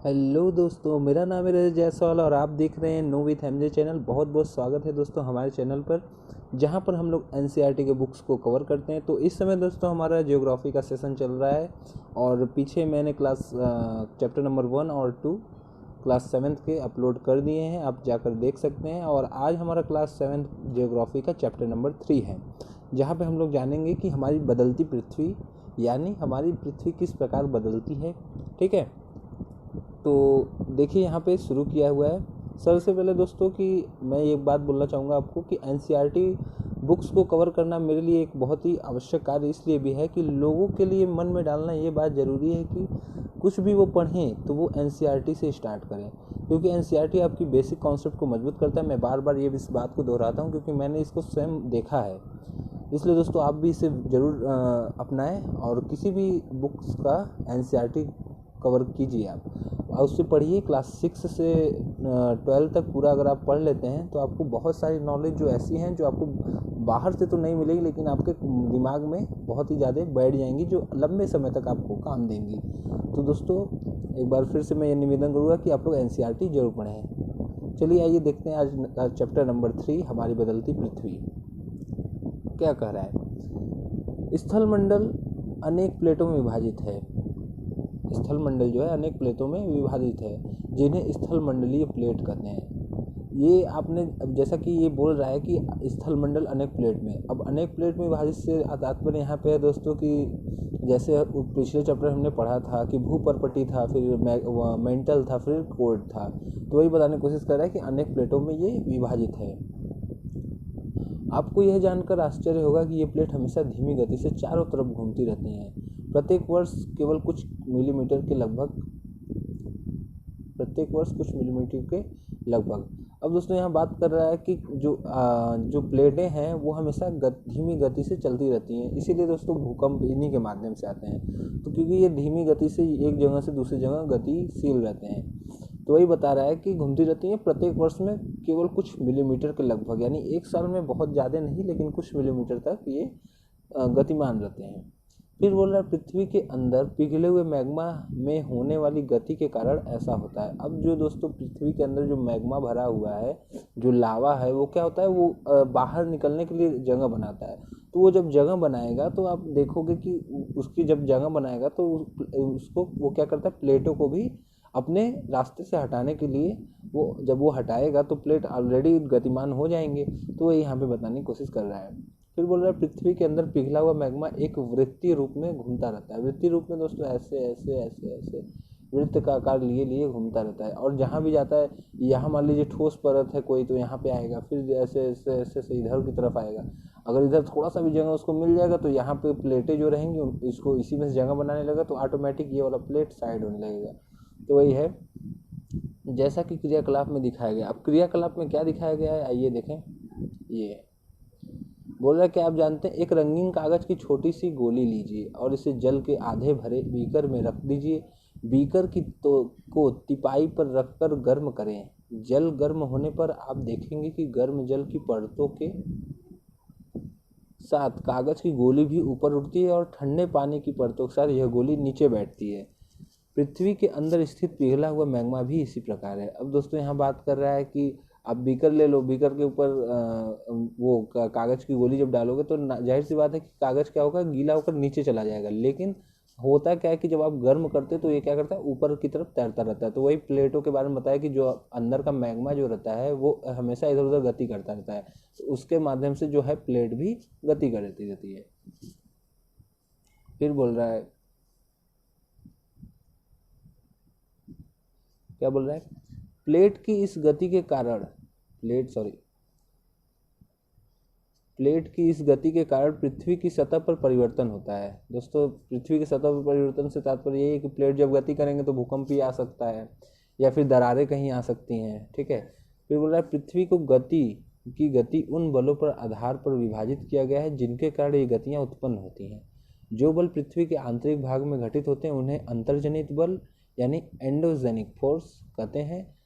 Hello दोस्तों, मेरा नाम है रजत जायसवाल और आप देख रहे हैं नो विथ एमजे चैनल। बहुत बहुत स्वागत है दोस्तों हमारे चैनल पर, जहां पर हम लोग एनसीईआरटी के बुक्स को कवर करते हैं। तो इस समय दोस्तों हमारा ज्योग्राफी का सेशन चल रहा है और पीछे मैंने क्लास चैप्टर नंबर 1 और 2 क्लास 7th के अपलोड कर दिए हैं, आप जाकर देख सकते हैं। और आज हमारा क्लास 7th ज्योग्राफी का चैप्टर नंबर 3 है, जहाँ पे हम लोग जानेंगे कि हमारी बदलती पृथ्वी, यानी हमारी पृथ्वी किस प्रकार बदलती है। ठीक है, तो देखिए यहाँ पे शुरू किया हुआ है। सबसे पहले दोस्तों कि मैं एक बात बोलना चाहूँगा आपको कि एनसीईआरटी बुक्स को कवर करना मेरे लिए एक बहुत ही आवश्यक कार्य इसलिए भी है कि लोगों के लिए मन में डालना ये बात ज़रूरी है कि कुछ भी वो पढ़ें तो वो एनसीईआरटी से स्टार्ट करें, क्योंकि एनसीईआरटी आपकी बेसिक कॉन्सेप्ट को मजबूत करता है। मैं बार बार ये इस बात को दोहराता हूँ क्योंकि मैंने इसको स्वयं देखा है। इसलिए दोस्तों आप भी इसे ज़रूर अपनाएं और किसी भी बुक्स का एनसीईआरटी कवर कीजिए आप और उससे पढ़िए। क्लास 6 से 12 तक पूरा अगर आप पढ़ लेते हैं तो आपको बहुत सारी नॉलेज जो ऐसी हैं जो आपको बाहर से तो नहीं मिलेगी, लेकिन आपके दिमाग में बहुत ही ज़्यादा बैठ जाएंगी, जो लंबे समय तक आपको काम देंगी। तो दोस्तों एक बार फिर से मैं ये निवेदन करूँगा कि आप लोग एनसीईआरटी जरूर पढ़ें। चलिए आइए देखते हैं आज चैप्टर नंबर 3, हमारी बदलती पृथ्वी क्या कह रहा है। स्थल मंडल अनेक प्लेटों में विभाजित है। स्थल मंडल जो है अनेक प्लेटों में विभाजित है, जिन्हें स्थल मंडलीय प्लेट कहते हैं। ये आपने अब जैसा कि ये बोल रहा है कि स्थल मंडल अनेक प्लेट में, अब अनेक प्लेट में विभाजित से तात्पर्य यहाँ पे है दोस्तों कि जैसे पिछले चैप्टर हमने पढ़ा था कि भूपर्पटी था, फिर मेंटल था, फिर कोर्ड था। तो वही बताने की कोशिश कर रहा है कि अनेक प्लेटों में ये विभाजित है। आपको यह जानकर आश्चर्य होगा कि ये प्लेट हमेशा धीमी गति से चारों तरफ घूमती रहती हैं, प्रत्येक वर्ष कुछ मिलीमीटर के लगभग। अब दोस्तों यहाँ बात कर रहा है कि जो प्लेटें हैं वो हमेशा धीमी गति से चलती रहती हैं, इसीलिए दोस्तों भूकंप इन्हीं के माध्यम से आते हैं। तो क्योंकि ये धीमी गति से एक जगह से दूसरी जगह गतिशील रहते हैं, तो वही बता रहा है कि घूमती रहती हैं प्रत्येक वर्ष में केवल कुछ मिलीमीटर के लगभग, यानी एक साल में बहुत ज़्यादा नहीं लेकिन कुछ मिलीमीटर तक ये गतिमान रहते हैं। फिर बोल रहा है पृथ्वी के अंदर पिघले हुए मैग्मा में होने वाली गति के कारण ऐसा होता है। अब जो दोस्तों पृथ्वी के अंदर जो मैग्मा भरा हुआ है, जो लावा है, वो क्या होता है, वो बाहर निकलने के लिए जगह बनाता है। तो वो जब जगह बनाएगा तो आप देखोगे कि उसकी जब जगह बनाएगा तो उसको वो क्या करता है, प्लेटों को भी अपने रास्ते से हटाने के लिए जब वो हटाएगा तो प्लेट ऑलरेडी गतिमान हो जाएंगे। तो वो यहाँ पे बताने की कोशिश कर रहा है। फिर बोल रहा है पृथ्वी के अंदर पिघला हुआ मैग्मा एक वृत्तीय रूप में घूमता रहता है। वृत्तीय रूप में दोस्तों ऐसे ऐसे ऐसे ऐसे वृत्त का आकार लिए लिए घूमता रहता है, और जहाँ भी जाता है, यहाँ मान लीजिए ठोस परत है कोई तो यहाँ पे आएगा, फिर ऐसे ऐसे ऐसे ऐसे इधर की तरफ आएगा। अगर इधर थोड़ा सा भी जगह उसको मिल जाएगा तो यहाँ पे प्लेटें जो रहेंगी इसको इसी में से जगह बनाने लगा तो ऑटोमेटिक ये वाला प्लेट साइड होने लगेगा। तो वही है जैसा कि क्रियाकलाप में दिखाया गया। अब क्रियाकलाप में क्या दिखाया गया है आइए देखें। ये बोल रहा है कि आप जानते हैं, एक रंगीन कागज की छोटी सी गोली लीजिए और इसे जल के आधे भरे बीकर में रख दीजिए। बीकर को तिपाई पर रखकर गर्म करें। जल गर्म होने पर आप देखेंगे कि गर्म जल की परतों के साथ कागज की गोली भी ऊपर उठती है और ठंडे पानी की परतों के साथ यह गोली नीचे बैठती है। पृथ्वी के अंदर स्थित पिघला हुआ मैग्मा भी इसी प्रकार है। अब दोस्तों यहाँ बात कर रहा है कि आप बीकर ले लो, बीकर के ऊपर वो कागज़ की गोली जब डालोगे तो जाहिर सी बात है कि कागज़ क्या होगा, गीला होकर नीचे चला जाएगा। लेकिन होता क्या है कि जब आप गर्म करते तो ये क्या करता है, ऊपर की तरफ तैरता रहता है। तो वही प्लेटों के बारे में बताया कि जो अंदर का मैग्मा जो रहता है वो हमेशा इधर उधर गति करता रहता है, तो उसके माध्यम से जो है प्लेट भी गति करती रहती है। फिर बोल रहा है, क्या बोल रहा है, प्लेट की इस गति के कारण पृथ्वी की सतह पर परिवर्तन होता है। दोस्तों पृथ्वी की सतह पर परिवर्तन से तात्पर्य यही है कि प्लेट जब गति करेंगे तो भूकंप भी आ सकता है या फिर दरारें कहीं आ सकती हैं। ठीक है, फिर बोल रहा है पृथ्वी को गति उन बलों पर आधार पर विभाजित किया गया है जिनके कारण ये गतियाँ उत्पन्न होती हैं। जो बल पृथ्वी के आंतरिक भाग में घटित होते हैं उन्हें अंतर्जनित बल यानी एंडोजेनिक फोर्स कहते हैं,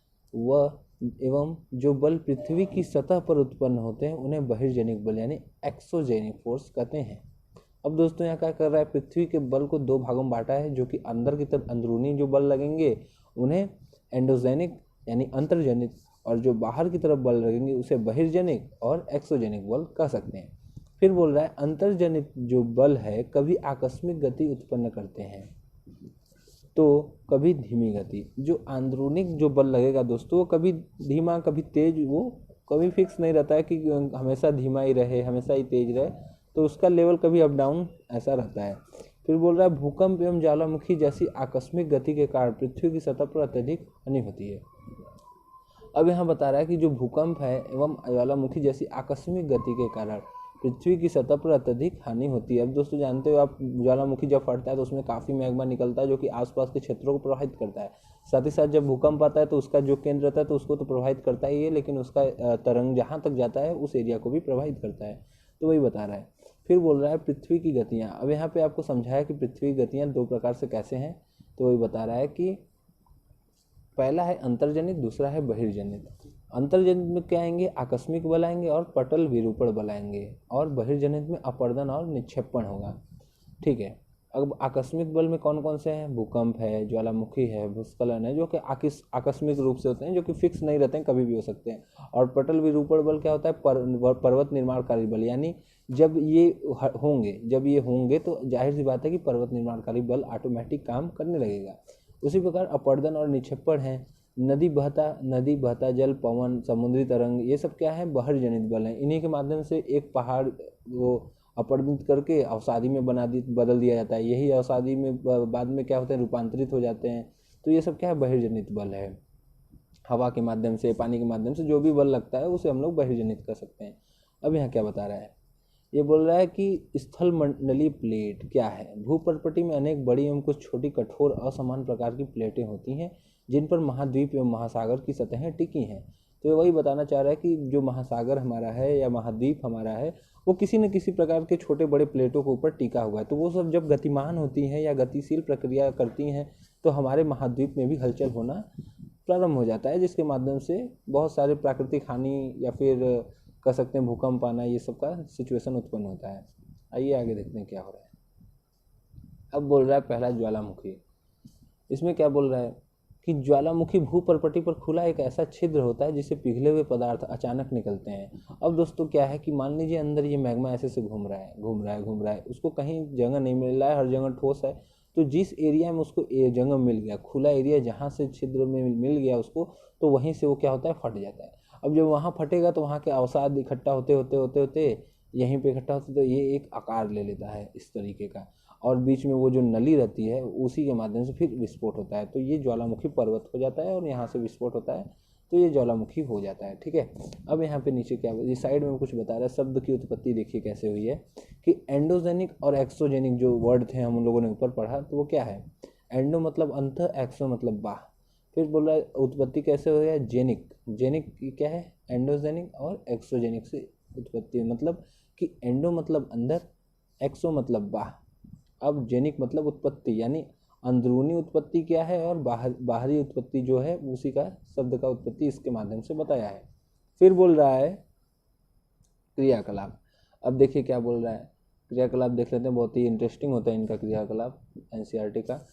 एवं जो बल पृथ्वी की सतह पर उत्पन्न होते हैं उन्हें बहिर्जनिक बल यानी एक्सोजेनिक फोर्स कहते हैं। अब दोस्तों यहाँ क्या कर रहा है, पृथ्वी के बल को दो भागों में बांटा है, जो कि अंदर की तरफ अंदरूनी जो बल लगेंगे उन्हें एंडोजेनिक यानी अंतर्जनित, और जो बाहर की तरफ बल लगेंगे उसे बहिर्जनिक और एक्सोजेनिक बल कह सकते हैं। फिर बोल रहा है अंतर्जनित जो बल है कभी आकस्मिक गति उत्पन्न करते हैं तो कभी धीमी गति। जो अंदरूनिक जो बल लगेगा दोस्तों वो कभी धीमा कभी तेज, वो कभी फिक्स नहीं रहता है कि हमेशा धीमा ही रहे हमेशा ही तेज रहे, तो उसका लेवल कभी अप डाउन ऐसा रहता है। फिर बोल रहा है भूकंप एवं ज्वालामुखी जैसी आकस्मिक गति के कारण पृथ्वी की सतह पर अत्यधिक हानि होती है। अब यहाँ बता रहा है कि जो भूकंप है एवं ज्वालामुखी जैसी आकस्मिक गति के कारण पृथ्वी की सतह पर अत्यधिक हानि होती है। अब दोस्तों जानते हो आप, ज्वालामुखी जब फटता है तो उसमें काफ़ी मैग्मा निकलता है जो कि आसपास के क्षेत्रों को प्रभावित करता है। साथ ही साथ जब भूकंप आता है तो उसका जो केंद्र रहता है तो उसको तो प्रभावित करता ही है, लेकिन उसका तरंग जहाँ तक जाता है उस एरिया को भी प्रभावित करता है। तो वही बता रहा है। फिर बोल रहा है पृथ्वी की गतियाँ। अब यहाँ पे आपको समझाया कि पृथ्वी की गतियाँ दो प्रकार से कैसे हैं, तो वही बता रहा है कि पहला है अंतर्जनित, दूसरा है बहिर्जनित। अंतर्जनित में क्या आएंगे, आकस्मिक बल आएंगे और पटल विरूपण बल आएंगे, और बहिर्जनित में अपर्दन और निक्षेपण होगा। ठीक है। अब आकस्मिक बल में कौन कौन से हैं, भूकंप है, ज्वालामुखी है, भूस्खलन है, जो कि आकस्मिक रूप से होते हैं, जो कि फिक्स नहीं रहते हैं, कभी भी हो सकते हैं। और पटल विरूपण बल क्या होता है, पर्वत निर्माणकारी बल, यानी जब ये होंगे तो जाहिर सी बात है कि पर्वत निर्माणकारी बल ऑटोमेटिक काम करने लगेगा। उसी प्रकार अपर्दन और निक्षेपण है, नदी बहता जल, पवन, समुद्री तरंग, ये सब क्या है, बहिर्जनित बल है। इन्हीं के माध्यम से एक पहाड़ वो अपरदित करके अवसादी में बदल दिया जाता है। यही अवसादी में बाद में क्या होते हैं, रूपांतरित हो जाते हैं। तो ये सब क्या है, बहिर्जनित बल है। हवा के माध्यम से, पानी के माध्यम से जो भी बल लगता है उसे हम लोग बहिर्जनित कर सकते हैं। अब यहाँ क्या बता रहा है, ये बोल रहा है कि स्थल मंडलीय प्लेट क्या है। भूपर्पटी में अनेक बड़ी एवं कुछ छोटी कठोर असमान प्रकार की प्लेटें होती हैं जिन पर महाद्वीप एवं महासागर की सतहें टिकी हैं। तो वही बताना चाह रहा है कि जो महासागर हमारा है या महाद्वीप हमारा है वो किसी न किसी प्रकार के छोटे बड़े प्लेटों के ऊपर टिका हुआ है। तो वो सब जब गतिमान होती हैं या गतिशील प्रक्रिया करती हैं तो हमारे महाद्वीप में भी हलचल होना प्रारंभ हो जाता है, जिसके माध्यम से बहुत सारे प्राकृतिक हानि या फिर कह सकते हैं भूकंप आना, ये सब का सिचुएशन उत्पन्न होता है। आइए आगे देखते हैं क्या हो रहा है। अब बोल रहा है पहला ज्वालामुखी। इसमें क्या बोल रहा है कि ज्वालामुखी भूपर्पटी पर खुला एक ऐसा छिद्र होता है जिससे पिघले हुए पदार्थ अचानक निकलते हैं। अब दोस्तों क्या है कि मान लीजिए अंदर ये मैग्मा ऐसे से घूम रहा है, उसको कहीं जगह नहीं मिल रहा है, हर जगह ठोस है। तो जिस एरिया में उसको जगह मिल गया, खुला एरिया जहाँ से छिद्र में मिल गया उसको, तो वहीं से वो क्या होता है, फट जाता है। अब जब वहाँ फटेगा तो वहाँ के अवसाद इकट्ठा होते यहीं पे इकट्ठा होते तो ये एक आकार ले लेता है इस तरीके का, और बीच में वो जो नली रहती है उसी के माध्यम से फिर विस्फोट होता है। तो ये ज्वालामुखी पर्वत हो जाता है और यहाँ से विस्फोट होता है, तो ये ज्वालामुखी हो जाता है। ठीक है। अब यहाँ पे नीचे क्या, ये साइड में कुछ बता रहा है, शब्द की उत्पत्ति देखिए कैसे हुई है कि एंडोजेनिक और एक्सोजेनिक जो वर्ड थे हम लोगों ने ऊपर पढ़ा, तो वो क्या है, एंडो मतलब अंत, एक्सो मतलब बाह। फिर बोल रहा है उत्पत्ति कैसे हुई है, जेनिक क्या है, एंडोजेनिक और एक्सोजेनिक से उत्पत्ति, मतलब कि एंडो मतलब अंदर, एक्सो मतलब बाह। अब जेनिक मतलब उत्पत्ति, यानी अंदरूनी उत्पत्ति क्या है, और बाहरी उत्पत्ति जो है उसी का शब्द का उत्पत्ति इसके माध्यम से बताया है। फिर बोल रहा है क्रियाकलाप। अब देखिए क्या बोल रहा है, क्रियाकलाप देख लेते हैं, बहुत ही इंटरेस्टिंग होता है इनका क्रियाकलाप एनसीईआरटी का,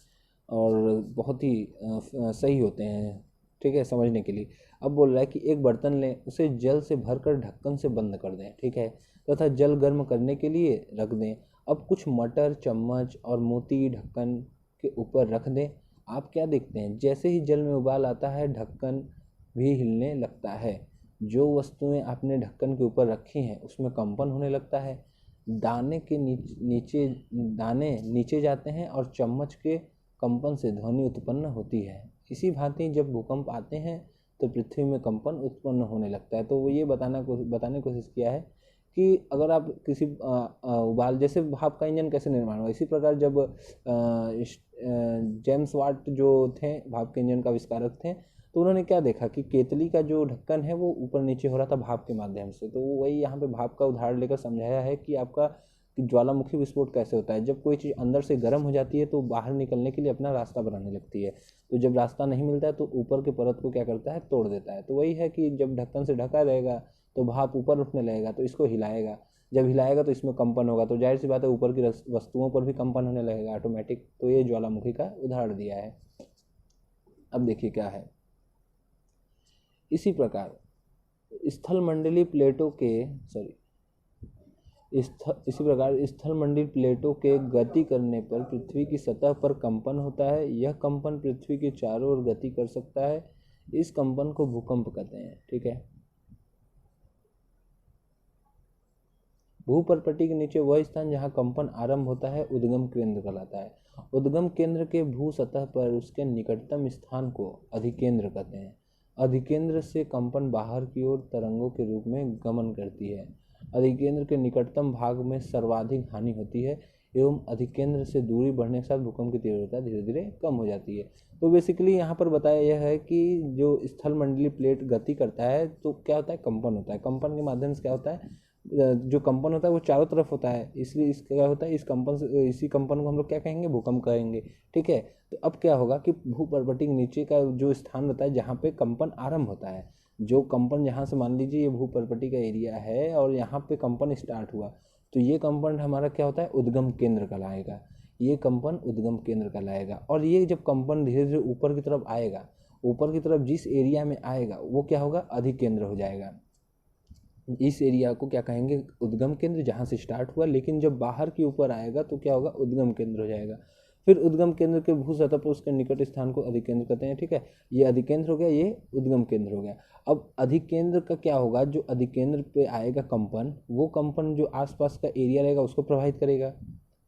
और बहुत ही सही होते हैं, ठीक है, समझने के लिए। अब बोल रहा है कि एक बर्तन लें, उसे जल से भरकर ढक्कन से बंद कर दें, ठीक है, तथा जल गर्म करने के लिए रख दें। अब कुछ मटर, चम्मच और मोती ढक्कन के ऊपर रख दें। आप क्या देखते हैं, जैसे ही जल में उबाल आता है ढक्कन भी हिलने लगता है। जो वस्तुएं आपने ढक्कन के ऊपर रखी हैं उसमें कंपन होने लगता है। दाने नीचे जाते हैं और चम्मच के कंपन से ध्वनि उत्पन्न होती है। इसी भांति जब भूकंप आते हैं तो पृथ्वी में कंपन उत्पन्न होने लगता है। तो वो ये बताने की कोशिश किया है कि अगर आप किसी उबाल, जैसे भाप का इंजन कैसे निर्माण हुआ, इसी प्रकार जब जेम्स वाट जो थे भाप के इंजन का आविष्कारक थे, तो उन्होंने क्या देखा कि केतली का जो ढक्कन है वो ऊपर नीचे हो रहा था भाप के माध्यम से। तो वही यहाँ पे भाप का उदाहरण लेकर समझाया है कि आपका कि ज्वालामुखी विस्फोट कैसे होता है। जब कोई चीज़ अंदर से गर्म हो जाती है तो बाहर निकलने के लिए अपना रास्ता बनाने लगती है, तो जब रास्ता नहीं मिलता है तो ऊपर के परत को क्या करता है, तोड़ देता है। तो वही है कि जब ढक्कन से ढका रहेगा तो भाप ऊपर उठने लगेगा तो इसको हिलाएगा, जब हिलाएगा तो इसमें कंपन होगा, तो जाहिर सी बात है ऊपर की वस्तुओं पर भी कंपन होने लगेगा ऑटोमेटिक। तो ये ज्वालामुखी का उदाहरण दिया है। अब देखिए क्या है, इसी प्रकार स्थलमंडलीय प्लेटों के इसी प्रकार स्थलमंडलीय प्लेटों के गति करने पर पृथ्वी की सतह पर कंपन होता है। यह कंपन पृथ्वी के चारों ओर गति कर सकता है। इस कंपन को भूकंप कहते हैं। ठीक है, भूपर्पटी के नीचे वह स्थान जहां कंपन आरंभ होता है उद्गम केंद्र कहलाता है। उद्गम केंद्र के भू सतह पर उसके निकटतम स्थान को अधिकेंद्र कहते हैं। अधिकेंद्र से कंपन बाहर की ओर तरंगों के रूप में गमन करती है। अधिकेंद्र के निकटतम भाग में सर्वाधिक हानि होती है एवं अधिकेंद्र से दूरी बढ़ने के साथ भूकंप की तीव्रता धीरे धीरे कम हो जाती है। तो बेसिकली यहाँ पर बताया यह है कि जो स्थलमंडलीय प्लेट गति करता है तो क्या होता है, कंपन होता है। कंपन के माध्यम से क्या होता है, जो कंपन होता है वो चारों तरफ होता है, इसलिए इसका क्या होता है, इस कंपन से इसी कंपन को हम लोग क्या कहेंगे, भूकंप कहेंगे। ठीक है, तो अब क्या होगा कि भूपर्पटी के नीचे का जो स्थान होता है जहाँ पे कंपन आरंभ होता है, जो कंपन जहाँ से मान लीजिए ये भूपर्पटी का एरिया है और यहाँ पे कंपन स्टार्ट हुआ, तो ये कंपन हमारा क्या होता है, उद्गम केंद्र कहलाएगा। ये कंपन उद्गम केंद्र कहलाएगा। और ये जब कंपन धीरे धीरे ऊपर की तरफ आएगा, ऊपर की तरफ जिस एरिया में आएगा वो क्या होगा, अधिकेंद्र हो जाएगा। इस एरिया को क्या कहेंगे, उद्गम केंद्र, जहाँ से स्टार्ट हुआ। लेकिन जब बाहर के ऊपर आएगा तो क्या होगा, उद्गम केंद्र हो जाएगा। फिर उद्गम केंद्र के भू सतह पर उसके निकट स्थान को अधिकेंद्र कहते हैं। ठीक है, ये अधिकेंद्र हो गया, ये उद्गम केंद्र हो गया। अब अधिकेंद्र का क्या होगा, जो अधिकेंद्र पे आएगा कंपन, वो कंपन जो आसपास का एरिया रहेगा उसको प्रभावित करेगा।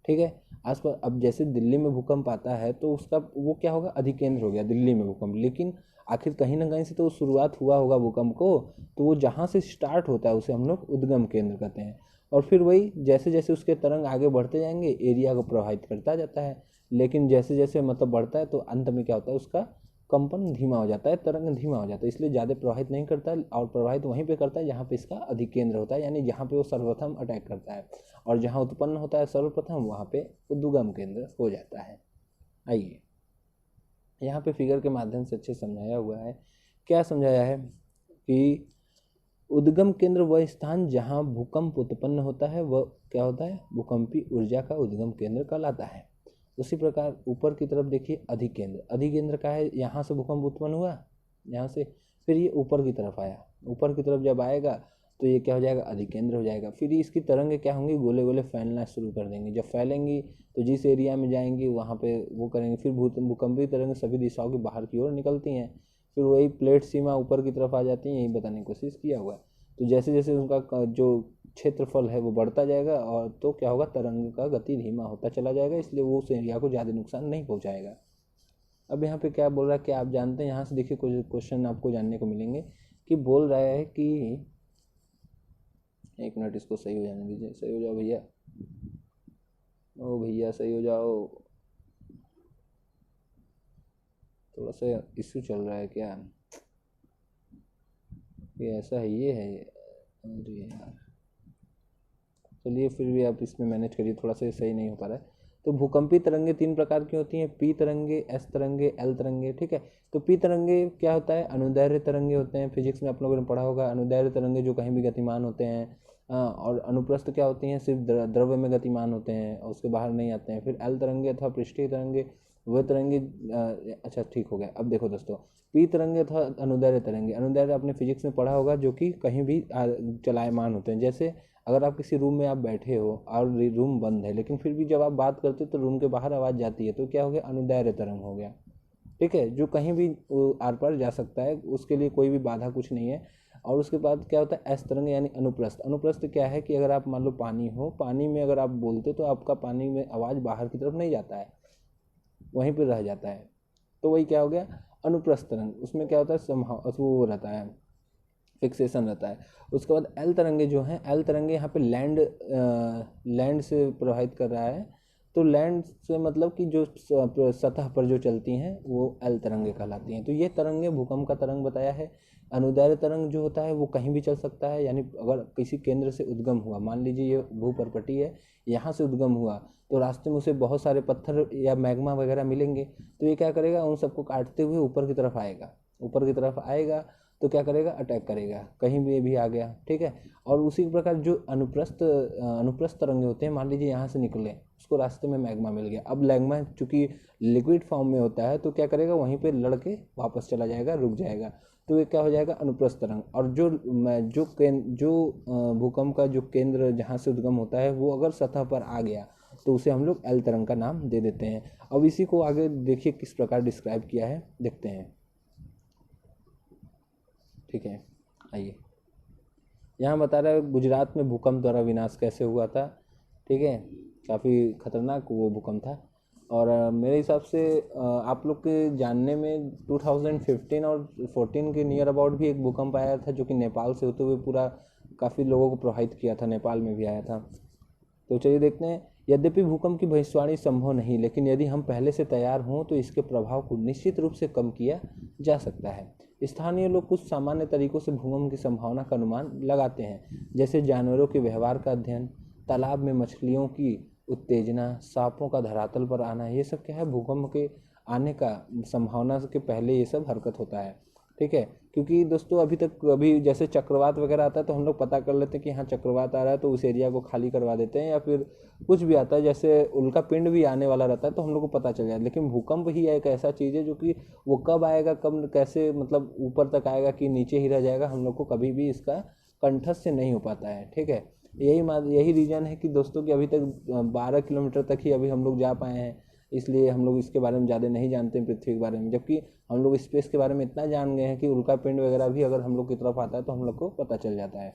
ठीक है, आसपास अब जैसे दिल्ली में भूकंप आता है तो उसका वो क्या होगा, अधिकेंद्र हो गया दिल्ली में भूकंप। लेकिन आखिर कहीं ना कहीं से तो शुरुआत हुआ होगा भूकंप को, तो वो जहाँ से स्टार्ट होता है उसे हम लोग उद्गम केंद्र कहते हैं। और फिर वही जैसे जैसे उसके तरंग आगे बढ़ते जाएंगे एरिया को प्रभावित करता जाता है। लेकिन जैसे जैसे मतलब बढ़ता है तो अंत में क्या होता है, उसका कंपन धीमा हो जाता है, तरंग धीमा हो जाता है, इसलिए ज़्यादा प्रभावित नहीं करता है। और प्रभावित वहीं पे करता है जहाँ पे इसका अधिकेंद्र होता है, यानी जहाँ पे वो सर्वप्रथम अटैक करता है। और जहाँ उत्पन्न होता है सर्वप्रथम वहाँ पे उद्गम केंद्र हो जाता है। आइए यहाँ पे फिगर के माध्यम से अच्छे समझाया हुआ है। क्या समझाया है कि उद्गम केंद्र वह स्थान जहाँ भूकंप उत्पन्न होता है वह क्या होता है, भूकंपी ऊर्जा का उद्गम केंद्र कहलाता है। उसी प्रकार ऊपर की तरफ देखिए अधिकेंद्र, अधिकेंद्र का है, यहाँ से भूकंप उत्पन्न हुआ, यहाँ से, फिर ये ऊपर की तरफ आया, ऊपर की तरफ जब आएगा तो ये क्या हो जाएगा, अधिकेंद्र हो जाएगा। फिर इसकी तरंगें क्या होंगी, गोले गोले फैलना शुरू कर देंगी। जब फैलेंगी तो जिस एरिया में जाएंगी वहाँ पे वो करेंगे, फिर भूकंपी तरंगें सभी दिशाओं की बाहर की ओर निकलती हैं। फिर वही प्लेट सीमा ऊपर की तरफ आ जाती है, यही बताने की कोशिश किया हुआ है। तो जैसे जैसे उनका जो क्षेत्रफल है वो बढ़ता जाएगा और तो क्या होगा, तरंग का गति धीमा होता चला जाएगा, इसलिए वो उस एरिया को ज़्यादा नुकसान नहीं पहुँचाएगा। अब यहाँ पे क्या बोल रहा है कि आप जानते हैं, यहाँ से देखिए कुछ क्वेश्चन आपको जानने को मिलेंगे कि बोल रहा है कि, एक मिनट इसको सही हो जाने दीजिए, सही हो जाओ भैया, ओ भैया सही हो जाओ, थोड़ा सा इश्यू चल रहा है क्या, ये ऐसा है, ये है, अरे यार चलिए फिर भी आप इसमें मैनेज करिए, थोड़ा सा सही नहीं हो पा रहा है। तो भूकंपी तरंगे 3 प्रकार की होती हैं, पी तरंगे, एस तरंगे, एल तरंगे। ठीक है, तो पी तरंगे क्या होता है, अनुदैर्घ्य तरंगे होते हैं, फिजिक्स में आप लोगों ने पढ़ा होगा। अनुदैर्घ्य तरंगे जो कहीं भी गतिमान होते हैं, और अनुप्रस्थ क्या होती हैं, सिर्फ द्रव्य में गतिमान होते हैं और उसके बाहर नहीं आते हैं। फिर एल तरंगे अथवा पृष्ठीय तरंगे, वह तरंगे, अच्छा ठीक हो गया। अब देखो दोस्तों, पी तरंगे अथवा अनुदैर्घ्य तरंगे, अनुदैर्घ्य आपने फिजिक्स में पढ़ा होगा, जो कि कहीं भी चलायमान होते हैं। जैसे अगर आप किसी रूम में आप बैठे हो और रूम बंद है, लेकिन फिर भी जब आप बात करते हो तो रूम के बाहर आवाज़ जाती है, तो क्या हो गया, अनुदैर्घ्य तरंग हो गया। ठीक है, जो कहीं भी आर पार जा सकता है, उसके लिए कोई भी बाधा कुछ नहीं है। और उसके बाद क्या होता है, एस तरंग यानी अनुप्रस्थ। अनुप्रस्थ क्या है कि अगर आप मान लो पानी हो, पानी में अगर आप बोलते तो आपका पानी में आवाज़ बाहर की तरफ नहीं जाता है, वहीं पर रह जाता है, तो वही क्या हो गया, अनुप्रस्थ तरंग। उसमें क्या होता है, वो रहता है, फिक्सेशन रहता है। उसके बाद एल तरंगे जो हैं, एल तरंगे यहाँ पे लैंड से प्रभावित कर रहा है, तो लैंड से मतलब कि जो सतह पर जो चलती हैं वो एल तरंगे कहलाती हैं। तो ये तरंगे भूकंप का तरंग बताया है। अनुदैर्घ्य तरंग जो होता है वो कहीं भी चल सकता है, यानी अगर किसी केंद्र से उद्गम हुआ, मान लीजिए ये भूपर्पटी है, यहाँ से उद्गम हुआ, तो रास्ते में उसे बहुत सारे पत्थर या मैग्मा वगैरह मिलेंगे, तो ये क्या करेगा, उन सबको काटते हुए ऊपर की तरफ आएगा, ऊपर की तरफ आएगा तो क्या करेगा, अटैक करेगा, कहीं भी आ गया, ठीक है। और उसी प्रकार जो अनुप्रस्थ तरंगे होते हैं, मान लीजिए यहाँ से निकले, उसको रास्ते में मैग्मा मिल गया। अब मैग्मा चूंकि लिक्विड फॉर्म में होता है तो क्या करेगा, वहीं पे लड़के वापस चला जाएगा, रुक जाएगा, तो ये क्या हो जाएगा, अनुप्रस्थ तरंग। और जो भूकंप का जो केंद्र जहाँ से उद्गम होता है वो अगर सतह पर आ गया तो उसे हम लोग एल तरंग का नाम दे देते हैं। अब इसी को आगे देखिए किस प्रकार डिस्क्राइब किया है, देखते हैं, ठीक है। आइए, यहाँ बता रहा है गुजरात में भूकंप द्वारा विनाश कैसे हुआ था, ठीक है। काफ़ी खतरनाक वो भूकंप था। और मेरे हिसाब से आप लोग के जानने में 2015 और 14 के नियर अबाउट भी एक भूकंप आया था, जो कि नेपाल से होते हुए पूरा काफ़ी लोगों को प्रभावित किया था, नेपाल में भी आया था। तो चलिए देखते हैं। यद्यपि भूकंप की भविष्यवाणी संभव नहीं, लेकिन यदि हम पहले से तैयार हों तो इसके प्रभाव को निश्चित रूप से कम किया जा सकता है। स्थानीय लोग कुछ सामान्य तरीकों से भूकंप की संभावना का अनुमान लगाते हैं, जैसे जानवरों के व्यवहार का अध्ययन, तालाब में मछलियों की उत्तेजना, सांपों का धरातल पर आना। ये सब क्या है, भूकंप के आने का संभावना के पहले ये सब हरकत होता है, ठीक है। क्योंकि दोस्तों अभी जैसे चक्रवात वगैरह आता है तो हम लोग पता कर लेते हैं कि हाँ चक्रवात आ रहा है, तो उस एरिया को खाली करवा देते हैं, या फिर कुछ भी आता है जैसे उल्का पिंड भी आने वाला रहता है तो हम लोग को पता चल जाए। लेकिन भूकंप ही एक ऐसा चीज़ है जो कि वो कब आएगा, कब कैसे, मतलब ऊपर तक आएगा कि नीचे ही रह जाएगा, हम लोग को कभी भी इसका कंठस्थ नहीं हो पाता है, ठीक है। यही रीज़न है कि दोस्तों कि अभी तक 12 किलोमीटर तक ही अभी हम लोग जा पाए हैं, इसलिए हम लोग इसके बारे में ज़्यादा नहीं जानते हैं, पृथ्वी के बारे में। जबकि हम लोग स्पेस के बारे में इतना जान गए हैं कि उल्का पिंड वगैरह भी अगर हम लोग की तरफ आता है तो हम लोग को पता चल जाता है।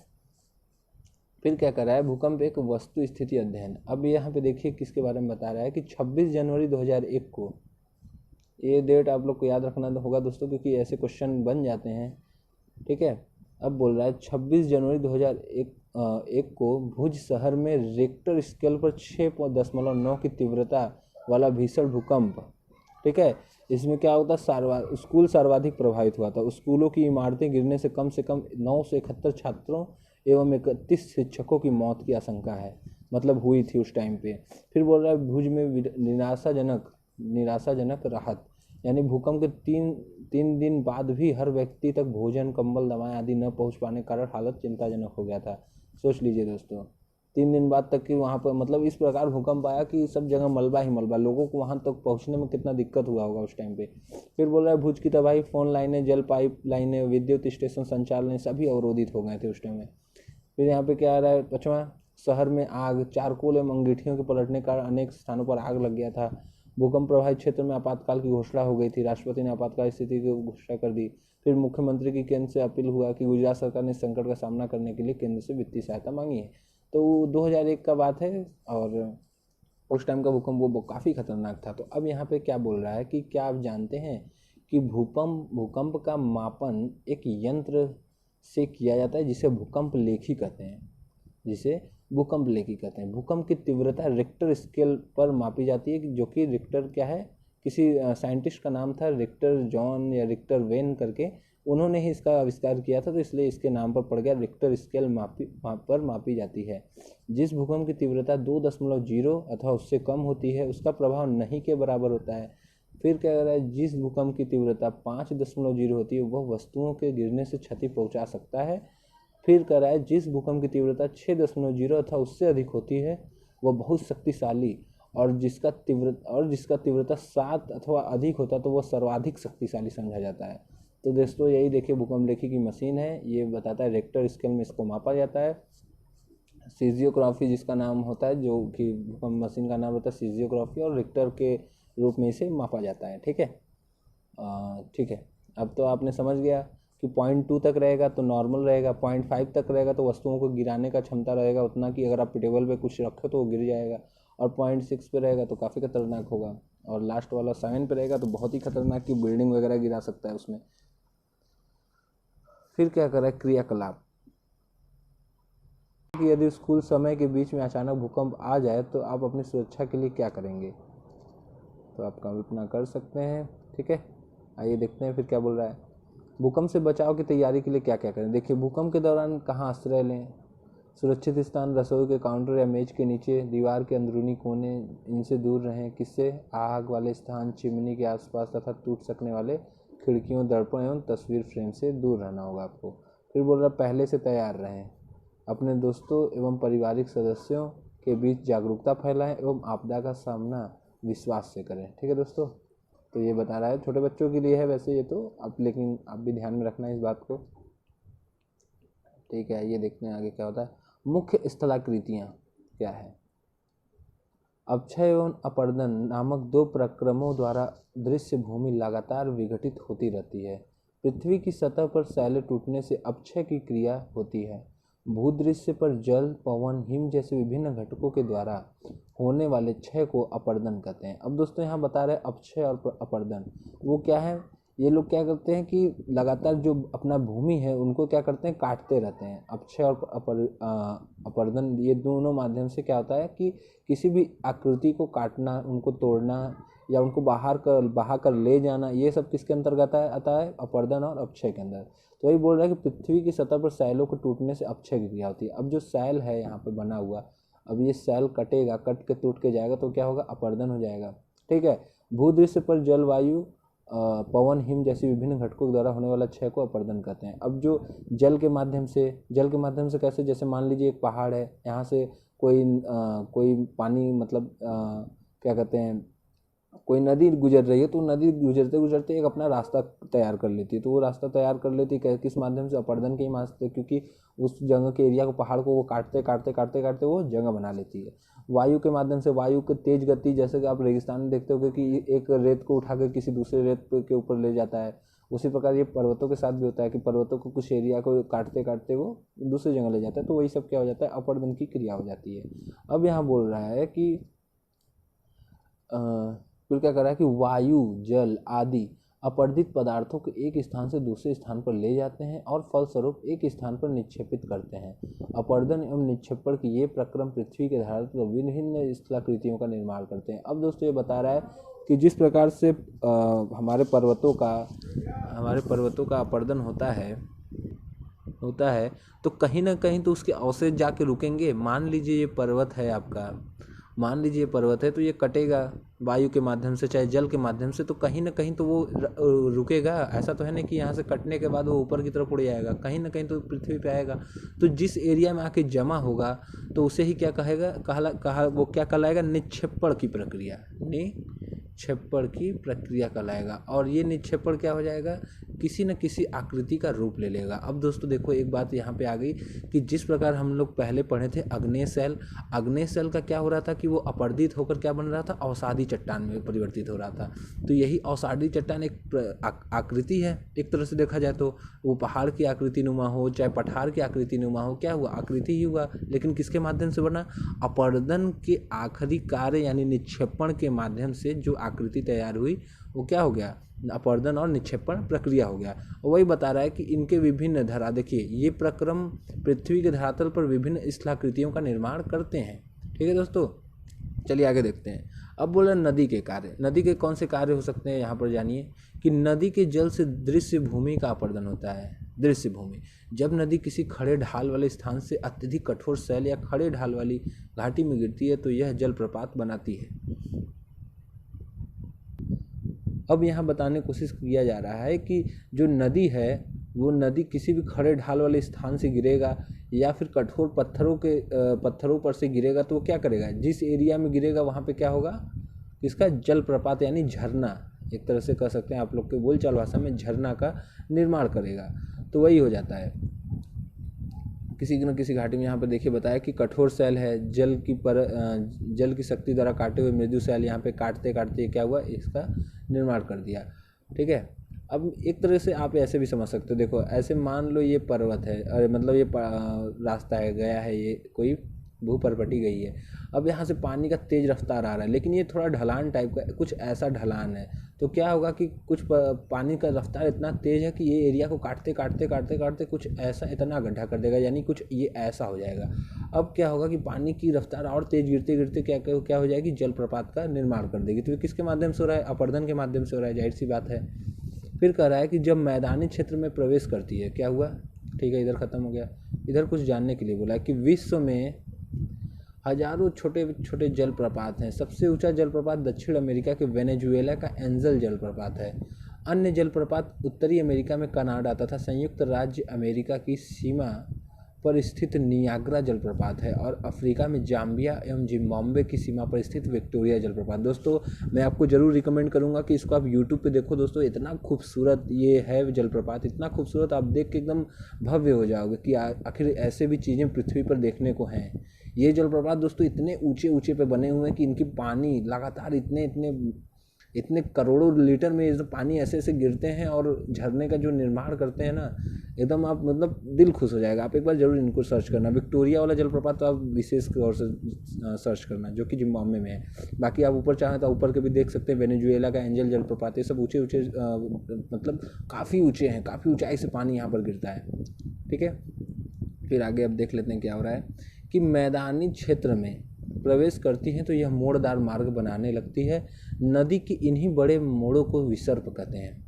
फिर क्या कर रहा है, भूकंप एक वस्तु स्थिति अध्ययन। अब यहाँ पे देखिए किसके बारे में बता रहा है कि 26 जनवरी 2001 को, ये डेट आप लोग को याद रखना होगा दोस्तों, क्योंकि ऐसे क्वेश्चन बन जाते हैं, ठीक है। अब बोल रहा है 26 जनवरी 2001 को भुज शहर में रिक्टर स्केल पर 6.9 की तीव्रता वाला भीषण भूकंप, ठीक है। इसमें क्या होता है, स्कूल सर्वाधिक प्रभावित हुआ था। स्कूलों की इमारतें गिरने से कम 971 छात्रों एवं 31 शिक्षकों की मौत की आशंका है, मतलब हुई थी उस टाइम पे। फिर बोल रहा है भुज में निराशाजनक राहत, यानी भूकंप के तीन दिन बाद भी हर व्यक्ति तक भोजन, कंबल, दवाएं आदि न पहुंच पाने के कारण हालत चिंताजनक हो गया था। सोच लीजिए दोस्तों, 3 दिन बाद तक कि वहाँ पर मतलब इस प्रकार भूकंप आया कि सब जगह मलबा ही मलबा, लोगों को वहाँ तक पहुँचने में कितना दिक्कत हुआ होगा उस टाइम पे। फिर बोल रहा है भुज की तबाही, फोन लाइनें, जल पाइप लाइनें, विद्युत स्टेशन संचालन सभी अवरोधित हो गए थे उस टाइम में। फिर यहाँ पे क्या आ रहा है, 5वां, शहर में आग, चारकोल एवं अंगीठियों के पलटने का अनेक स्थानों पर आग लग गया था। भूकंप प्रभावित क्षेत्र में आपातकाल की घोषणा हो गई थी, राष्ट्रपति ने आपातकाल स्थिति की घोषणा कर दी। फिर मुख्यमंत्री की केंद्र से अपील हुआ कि गुजरात सरकार ने संकट का सामना करने के लिए केंद्र से वित्तीय सहायता मांगी है। तो 2001 का बात है, और उस टाइम का भूकंप वो काफ़ी खतरनाक था। तो अब यहाँ पे क्या बोल रहा है कि क्या आप जानते हैं कि भूकंप का मापन एक यंत्र से किया जाता है जिसे भूकंप लेखी कहते हैं, भूकंप की तीव्रता रिक्टर स्केल पर मापी जाती है, जो कि रिक्टर क्या है, किसी साइंटिस्ट का नाम था रिक्टर जॉन या रिक्टर वेन करके, उन्होंने ही इसका आविष्कार किया था, तो इसलिए इसके नाम पर पड़ गया। रिक्टर स्केल पर मापी जाती है। जिस भूकंप की तीव्रता 2.0 अथवा उससे कम होती है उसका प्रभाव नहीं के बराबर होता है। फिर क्या कह रहा है, जिस भूकंप की तीव्रता 5.0 होती है वह वस्तुओं के गिरने से क्षति पहुंचा सकता है। फिर कह रहा है जिस भूकंप की तीव्रता 6.0 अथवा उससे अधिक होती है वह बहुत शक्तिशाली, और जिसका तीव्रता 7 अथवा अधिक होता है तो वह सर्वाधिक शक्तिशाली समझा जाता है। तो दोस्तों यही देखिए भूकंप लेखी की मशीन है, ये बताता है रिक्टर स्केल में इसको मापा जाता है। सीजियोग्राफी जिसका नाम होता है, जो कि भूकंप मशीन का नाम होता है सीजियोग्राफी, और रिक्टर के रूप में इसे मापा जाता है, ठीक है। ठीक है, अब तो आपने समझ गया कि 0.2 तक रहेगा तो नॉर्मल रहेगा, 0.5 तक रहेगा तो वस्तुओं को गिराने का क्षमता रहेगा उतना कि अगर आप टेबल पे कुछ रखो तो वो गिर जाएगा, और 0.6 पे रहेगा तो काफ़ी खतरनाक होगा, और लास्ट वाला 7 पे रहेगा तो बहुत ही खतरनाक कि बिल्डिंग वगैरह गिरा सकता है उसमें। फिर क्या कर रहा है, क्रियाकलाप, कि यदि स्कूल समय के बीच में अचानक भूकंप आ जाए तो आप अपनी सुरक्षा के लिए क्या करेंगे, तो आप कल्पना कर सकते हैं, ठीक है। आइए देखते हैं फिर क्या बोल रहा है। भूकंप से बचाव की तैयारी के लिए क्या क्या करें। देखिए भूकंप के दौरान कहाँ आश्रय लें। सुरक्षित स्थान, रसोई के काउंटर या मेज के नीचे, दीवार के अंदरूनी कोने, इनसे दूर रहें। किससे, आग वाले स्थान, चिमनी के आसपास तथा टूट सकने वाले खिड़कियों, दर्पण एवं तस्वीर फ्रेम से दूर रहना होगा आपको। फिर बोल रहा है पहले से तैयार रहें, अपने दोस्तों एवं पारिवारिक सदस्यों के बीच जागरूकता फैलाएं एवं आपदा का सामना विश्वास से करें। ठीक है दोस्तों, तो ये बता रहा है, छोटे बच्चों के लिए है वैसे ये तो, आप लेकिन आप भी ध्यान में रखना इस बात को। ठीक है, ये देखते हैं आगे क्या होता है। मुख्य स्थलाकृतियाँ क्या है। अक्षय एवं अपर्दन नामक दो प्रक्रमों द्वारा दृश्य भूमि लगातार विघटित होती रहती है। पृथ्वी की सतह पर शैल टूटने से अक्षय की क्रिया होती है। भूदृश्य पर जल, पवन, हिम जैसे विभिन्न घटकों के द्वारा होने वाले क्षय को अपर्दन कहते हैं। अब दोस्तों यहाँ बता रहे हैं अक्षय और अपर्दन, वो क्या है, ये लोग क्या करते हैं कि लगातार जो अपना भूमि है उनको क्या करते हैं, काटते रहते हैं। अक्षय और अपर्दन ये दोनों माध्यम से क्या होता है कि किसी भी आकृति को काटना, उनको तोड़ना या उनको बहा कर ले जाना, ये सब किसके अंतर्गत आता है, अपर्दन और अक्षय के अंदर। तो वही बोल रहा है कि पृथ्वी की सतह पर शैलों को टूटने से अक्षय की क्रिया होती है। अब जो शैल है यहाँ पे बना हुआ, अब ये शैल कटेगा, कट के टूट के जाएगा तो क्या होगा, अपर्दन हो जाएगा। ठीक है, भूदृश्य पर जल, वायु, पवन, हिम जैसी विभिन्न घटकों द्वारा होने वाला क्षय को अपर्दन कहते हैं। अब जो जल के माध्यम से कैसे, जैसे मान लीजिए एक पहाड़ है, यहाँ से कोई पानी मतलब क्या कहते हैं, कोई नदी गुजर रही है, तो नदी गुजरते गुजरते एक अपना रास्ता तैयार कर लेती है। तो वो रास्ता तैयार कर लेती है किस माध्यम से, अपर्दन के ही माध्यम से, क्योंकि उस जगह के एरिया को, पहाड़ को वो काटते काटते वो जगह बना लेती है। वायु के माध्यम से, वायु की तेज गति, जैसे कि आप रेगिस्तान में देखते हो कि एक रेत को उठाकर किसी दूसरे रेत के ऊपर ले जाता है, उसी प्रकार ये पर्वतों के साथ भी होता है कि पर्वतों को कुछ एरिया को काटते काटते वो दूसरी जगह ले जाता है। तो वही सब क्या हो जाता है, अपर्दन की क्रिया हो जाती है। अब यहाँ बोल रहा है कि फिर क्या कर रहा है कि वायु, जल आदि अपर्दित पदार्थों को एक स्थान से दूसरे स्थान पर ले जाते हैं और फलस्वरूप एक स्थान पर निक्षेपित करते हैं। अपर्दन एवं निक्षेपण की ये प्रक्रम पृथ्वी के धरातल पर विभिन्न स्थलाकृतियों का निर्माण करते हैं। अब दोस्तों ये बता रहा है कि जिस प्रकार से हमारे पर्वतों का अपर्दन होता है तो कहीं ना कहीं तो उसके अवशेष जाके रुकेंगे। मान लीजिए ये पर्वत है आपका, तो ये कटेगा वायु के माध्यम से चाहे जल के माध्यम से, तो कहीं ना कहीं तो वो रुकेगा। ऐसा तो है नहीं कि यहाँ से कटने के बाद वो ऊपर की तरफ उड़ जाएगा, कहीं ना कहीं तो पृथ्वी पे आएगा। तो जिस एरिया में आके जमा होगा तो उसे ही क्या वो क्या कहलाएगा, निक्षेपण की प्रक्रिया कहलाएगा। और ये निक्षेपण क्या हो जाएगा, किसी न किसी आकृति का रूप ले लेगा। अब दोस्तों देखो एक बात यहाँ पे आ गई कि जिस प्रकार हम लोग पहले पढ़े थे अग्नेय शैल का क्या हो रहा था कि वो अपर्दित होकर क्या बन रहा था, अवसादी चट्टान में परिवर्तित हो रहा था। तो यही अवसादी चट्टान एक आकृति है, एक तरह से देखा जाए तो वो पहाड़ की आकृति नुमा हो चाहे पठार की आकृति नुमा हो, क्या हुआ, आकृति ही हुआ। लेकिन किसके माध्यम से बना, अपर्दन के आखिरी कार्य यानी निक्षेपण के माध्यम से जो आकृति तैयार हुई वो क्या हो गया, अपर्दन और निक्षेपण प्रक्रिया हो गया। वही बता रहा है कि इनके विभिन्न धरा, देखिए ये प्रक्रम पृथ्वी के धरातल पर विभिन्न स्थलाकृतियों का निर्माण करते हैं। ठीक है दोस्तों, चलिए आगे देखते हैं। अब बोला नदी के कार्य, नदी के कौन से कार्य हो सकते हैं, यहाँ पर जानिए कि नदी के जल से दृश्य भूमि का अपर्दन होता है। दृश्य भूमि, जब नदी किसी खड़े ढाल वाले स्थान से अत्यधिक कठोर शैल या खड़े ढाल वाली घाटी में गिरती है तो यह जलप्रपात बनाती है। अब यहाँ बताने की कोशिश किया जा रहा है कि जो नदी है वो नदी किसी भी खड़े ढाल वाले स्थान से गिरेगा या फिर कठोर पत्थरों पर से गिरेगा तो वो क्या करेगा, जिस एरिया में गिरेगा वहाँ पे क्या होगा, इसका जलप्रपात यानी झरना, एक तरह से कह सकते हैं आप लोग के बोलचाल भाषा में झरना का निर्माण करेगा। तो वही हो जाता है किसी न किसी घाटी में। यहाँ पर देखिए बताया कि कठोर शैल है, जल की शक्ति द्वारा काटे हुए मृदु शैल यहाँ पे काटते काटते क्या हुआ, इसका निर्माण कर दिया। ठीक है, अब एक तरह से आप ऐसे भी समझ सकते हो, देखो ऐसे मान लो ये पर्वत है, अरे मतलब ये रास्ता है गया है, ये कोई भू परपटी गई है। अब यहाँ से पानी का तेज रफ्तार आ रहा है, लेकिन ये थोड़ा ढलान टाइप का, कुछ ऐसा ढलान है, तो क्या होगा कि कुछ पानी का रफ्तार इतना तेज है कि ये एरिया को काटते काटते कुछ ऐसा इतना गड्ढा कर देगा, यानी कुछ ये ऐसा हो जाएगा। अब क्या होगा कि पानी की रफ्तार और तेज गिरते गिरते क्या हो जाएगी, जलप्रपात का निर्माण कर देगी। तो ये किसके माध्यम से हो रहा है, अपर्दन के माध्यम से हो रहा है, जाहिर सी बात है। फिर कह रहा है कि जब मैदानी क्षेत्र में प्रवेश करती है, क्या हुआ, ठीक है इधर खत्म हो गया। इधर कुछ जानने के लिए बोला है कि विश्व में हजारों छोटे छोटे जलप्रपात हैं। सबसे ऊंचा जलप्रपात दक्षिण अमेरिका के वेनेजुएला का एंजल जलप्रपात है। अन्य जलप्रपात उत्तरी अमेरिका में कनाडा तथा संयुक्त राज्य अमेरिका की सीमा पर स्थित नियाग्रा जलप्रपात है और अफ्रीका में जाम्बिया एवं जिम्बाब्वे की सीमा पर स्थित विक्टोरिया जलप्रपात। दोस्तों मैं आपको ज़रूर रिकमेंड करूंगा कि इसको आप यूट्यूब पे देखो दोस्तों, इतना खूबसूरत ये है जलप्रपात, इतना खूबसूरत आप देख के एकदम भव्य हो जाओगे कि आखिर ऐसे भी चीज़ें पृथ्वी पर देखने को हैं। ये जलप्रपात दोस्तों इतने ऊंचे ऊंचे पे बने हुए हैं कि इनकी पानी लगातार इतने करोड़ों लीटर में ये पानी ऐसे ऐसे गिरते हैं और झरने का जो निर्माण करते हैं ना, एकदम आप मतलब दिल खुश हो जाएगा। आप एक बार जरूर इनको सर्च करना, विक्टोरिया वाला जलप्रपात तो आप विशेष तौर से सर्च करना, जो कि जिम्बाब्वे में है। बाकी आप ऊपर चाहें तो ऊपर के भी देख सकते हैं, वेनेजुएला का एंजल जलप्रपात, ये सब ऊँचे ऊँचे मतलब काफ़ी ऊँचे हैं, काफ़ी ऊँचाई से पानी यहाँ पर गिरता है। ठीक है, फिर आगे अब देख लेते हैं क्या हो रहा है कि मैदानी क्षेत्र में प्रवेश करती हैं तो यह मोड़दार मार्ग बनाने लगती है। नदी के इन्हीं बड़े मोड़ों को विसर्प कहते हैं।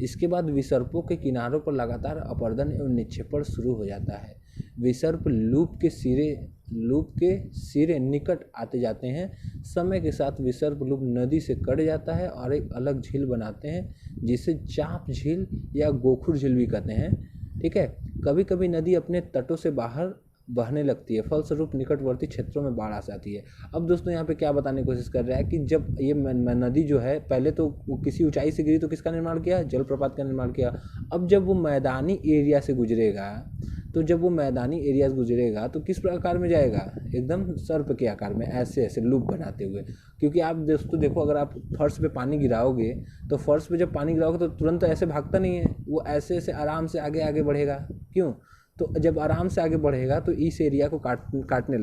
इसके बाद विसर्पों के किनारों पर लगातार अपरदन एवं निक्षेपण शुरू हो जाता है। विसर्प लूप के सिरे निकट आते जाते हैं। समय के साथ विसर्प लूप नदी से कट जाता है और एक अलग झील बनाते हैं, जिसे चाप झील या गोखुर झील भी कहते हैं। ठीक है, कभी कभी नदी अपने तटों से बाहर बहने लगती है, फलस्वरूप निकटवर्ती क्षेत्रों में बाढ़ आ जाती है। अब दोस्तों यहाँ पे क्या बताने की कोशिश कर रहा है कि जब ये नदी जो है पहले तो किसी ऊंचाई से गिरी तो किसका निर्माण किया, जलप्रपात का निर्माण किया। अब जब वो मैदानी एरिया से गुजरेगा तो किस प्रकार में जाएगा, एकदम सर्प के आकार में ऐसे ऐसे लूप बनाते हुए। क्योंकि आप दोस्तों देखो, अगर आप फर्श पे पानी गिराओगे तो फर्श पे जब पानी गिराओगे तो तुरंत ऐसे भागता नहीं है, वो ऐसे ऐसे आराम से आगे आगे बढ़ेगा। क्यों, तो जब आराम से आगे बढ़ेगा तो इस एरिया को काटने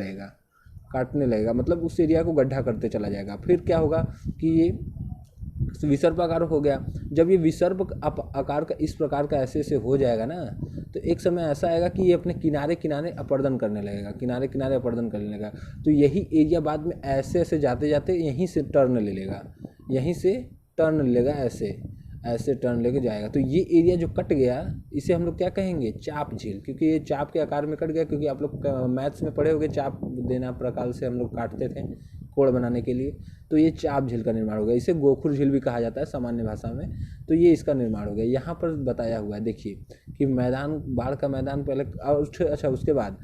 लगेगा, मतलब उस एरिया को गड्ढा करते चला जाएगा। फिर क्या होगा कि ये विसर्प आकार हो गया। जब ये विसर्प आकार का इस प्रकार का ऐसे ऐसे हो जाएगा ना, तो एक समय ऐसा आएगा कि ये अपने किनारे किनारे अपरदन करने लगेगा। तो यही एरिया बाद में ऐसे ऐसे जाते जाते यहीं से टर्न ले लेगा, ऐसे टर्न लेके जाएगा। तो ये एरिया जो कट गया इसे हम लोग क्या कहेंगे, चाप झील, क्योंकि ये चाप के आकार में कट गया। क्योंकि आप लोग मैथ्स में पढ़े होंगे, चाप देना प्रकार से हम लोग काटते थे कोड़ बनाने के लिए, तो ये चाप झील का निर्माण हो गया। इसे गोखुर झील भी कहा जाता है सामान्य भाषा में। तो ये इसका निर्माण हो गया। यहाँ पर बताया हुआ है देखिए कि बाढ़ का मैदान पहले, अच्छा उसके बाद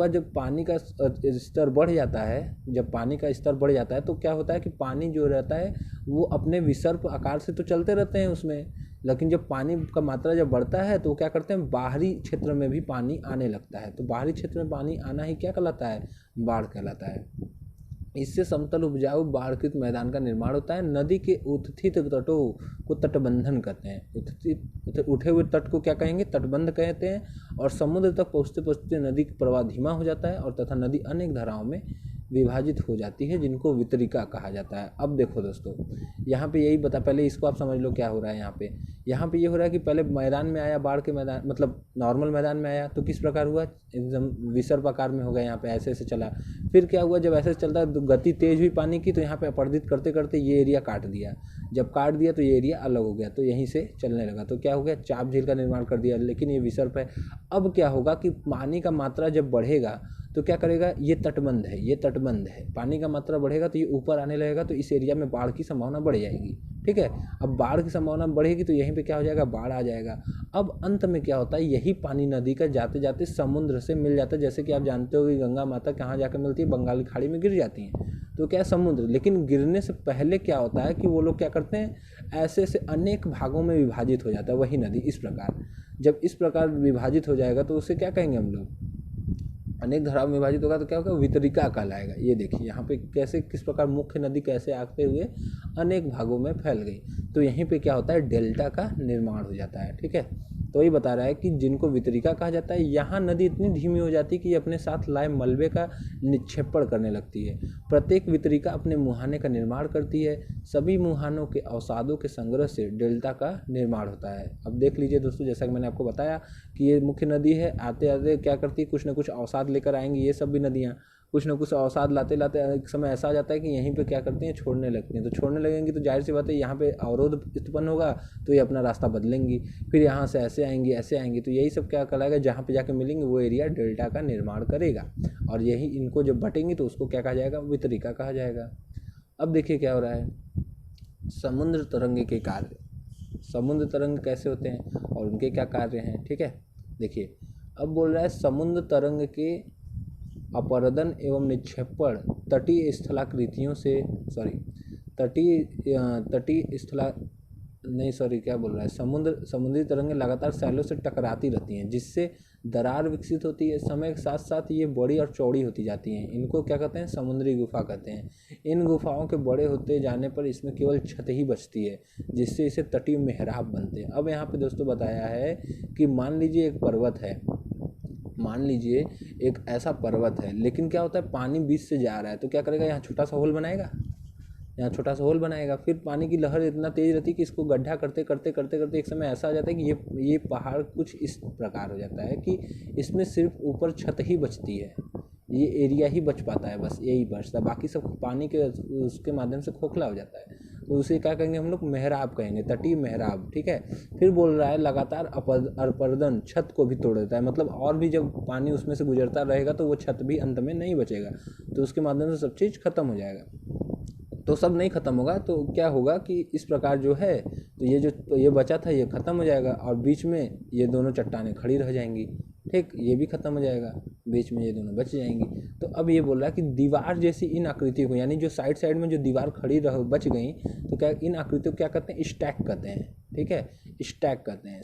जब पानी का स्तर बढ़ जाता है, तो क्या होता है कि पानी जो रहता है वो अपने विसर्प आकार से तो चलते रहते हैं उसमें, लेकिन जब पानी का मात्रा जब बढ़ता है तो क्या करते हैं, बाहरी क्षेत्र में भी पानी आने लगता है। तो बाहरी क्षेत्र में पानी आना ही क्या कहलाता है, बाढ़ कहलाता है। इससे समतल उपजाऊ बाढ़कृत मैदान का निर्माण होता है। नदी के उत्थित तटों को तटबंधन कहते हैं। उठे हुए तट को क्या कहेंगे, तटबंध कहते हैं। और समुद्र तक पहुँचते पहुँचते नदी का प्रवाह धीमा हो जाता है और तथा नदी अनेक धाराओं में विभाजित हो जाती है, जिनको वितरिका कहा जाता है। अब देखो दोस्तों, यहाँ पे यही पहले इसको आप समझ लो क्या हो रहा है। यहाँ पे ये हो रहा है कि पहले मैदान में आया, बाढ़ के मैदान मतलब नॉर्मल मैदान में आया तो किस प्रकार हुआ, एकदम विसर्प आकार में हो गया। यहाँ पे ऐसे ऐसे चला, फिर क्या हुआ, जब ऐसे चलता तो गति तेज हुई पानी की, तो यहाँ पे अपरदित करते करते ये एरिया काट दिया। जब काट दिया तो ये एरिया अलग हो गया, तो यहीं से चलने लगा। तो क्या हो गया, चाप झील का निर्माण कर दिया, लेकिन ये विसर्प है। अब क्या होगा कि पानी का मात्रा जब बढ़ेगा तो क्या करेगा, ये तटबंध है, पानी का मात्रा बढ़ेगा तो ये ऊपर आने लगेगा, तो इस एरिया में बाढ़ की संभावना बढ़ जाएगी। ठीक है, अब बाढ़ की संभावना बढ़ेगी तो यहीं पे क्या हो जाएगा, बाढ़ आ जाएगा। अब अंत में क्या होता है, यही पानी नदी का जाते जाते समुद्र से मिल जाता है। जैसे कि आप जानते हो कि गंगा माता कहाँ जाकर मिलती है, बंगाल की खाड़ी में गिर जाती हैं, तो क्या है, समुद्र। लेकिन गिरने से पहले क्या होता है कि वो लोग क्या करते हैं, ऐसे ऐसे अनेक भागों में विभाजित हो जाता है वही नदी। इस प्रकार जब इस प्रकार विभाजित हो जाएगा तो उसे क्या कहेंगे हम लोग, अनेक धाराओं में विभाजित होगा तो क्या होगा, वितरिका कहलाएगा। ये देखिए यहाँ पे कैसे किस प्रकार मुख्य नदी कैसे आते हुए अनेक भागों में फैल गई। तो यहीं पे क्या होता है, डेल्टा का निर्माण हो जाता है। ठीक है, तो ये बता रहा है कि जिनको वितरिका कहा जाता है, यहाँ नदी इतनी धीमी हो जाती है कि ये अपने साथ लाए मलबे का निक्षेपण करने लगती है। प्रत्येक वितरिका अपने मुहाने का निर्माण करती है। सभी मुहानों के अवसादों के संग्रह से डेल्टा का निर्माण होता है। अब देख लीजिए दोस्तों, जैसा कि मैंने आपको बताया कि ये मुख्य नदी है, आते आते क्या करती है, कुछ न कुछ अवसाद लेकर आएंगी। ये सब भी नदियाँ कुछ न कुछ अवसाद लाते लाते एक समय ऐसा आ जाता है कि यहीं पे क्या करती हैं, छोड़ने लगती हैं। तो छोड़ने लगेंगी तो जाहिर सी बात है यहाँ पे अवरोध उत्पन्न होगा, तो ये अपना रास्ता बदलेंगी, फिर यहाँ से ऐसे आएंगी। तो यही सब क्या कहलाएगा, जहाँ पे जाके मिलेंगे वो एरिया डेल्टा का निर्माण करेगा। और यही इनको जब बटेंगी तो उसको क्या कहा जाएगा, वितरिका कहा जाएगा। अब देखिए क्या हो रहा है, समुद्र तरंगे के कार्य। समुद्र तरंग कैसे होते हैं और उनके क्या कार्य हैं। ठीक है, देखिए अब बोल रहा है समुद्र तरंग के अपरदन एवं निक्षेपण तटीय स्थलाकृतियों से तटीय स्थला नहीं सॉरी क्या बोल रहा है, समुद्री तरंगें लगातार सैलों से टकराती रहती हैं, जिससे दरार विकसित होती है। समय के साथ साथ ये बड़ी और चौड़ी होती जाती हैं। इनको क्या कहते हैं, समुद्री गुफा कहते हैं। इन गुफाओं के बड़े होते जाने पर इसमें केवल छत ही बचती है, जिससे इसे तटीय मेहराब बनते हैं। अब यहाँ पे दोस्तों बताया है कि मान लीजिए एक पर्वत है, मान लीजिए एक ऐसा पर्वत है, लेकिन क्या होता है पानी बीच से जा रहा है, तो क्या करेगा, यहाँ छोटा सा होल बनाएगा, यहाँ छोटा सा होल बनाएगा। फिर पानी की लहर इतना तेज रहती है कि इसको गड्ढा करते करते करते करते एक समय ऐसा आ जाता है कि ये पहाड़ कुछ इस प्रकार हो जाता है कि इसमें सिर्फ ऊपर छत ही बचती है, ये एरिया ही बच पाता है, बस यही बचता है, बाकी सब पानी के उसके माध्यम से खोखला हो जाता है। तो उसे क्या कहेंगे हम लोग, मेहराब कहेंगे, तटीय मेहराब। ठीक है, फिर बोल रहा है लगातार अपरदन छत को भी तोड़ देता है, मतलब और भी जब पानी उसमें से गुजरता रहेगा तो वो छत भी अंत में नहीं बचेगा, तो उसके माध्यम से सब चीज़ खत्म हो जाएगा। तो सब नहीं ख़त्म होगा तो क्या होगा कि इस प्रकार जो है, तो ये बचा था ये ख़त्म हो जाएगा, और बीच में ये दोनों चट्टानें खड़ी रह जाएंगी। ठीक, ये भी ख़त्म हो जाएगा, बीच में ये दोनों बच जाएंगी। तो अब ये बोल रहा है कि दीवार जैसी इन आकृतियों को, यानी जो साइड साइड में जो दीवार खड़ी बच गई, तो क्या इन आकृतियों को क्या कहते हैं, स्टैक कहते हैं। ठीक है, स्टैक कहते हैं।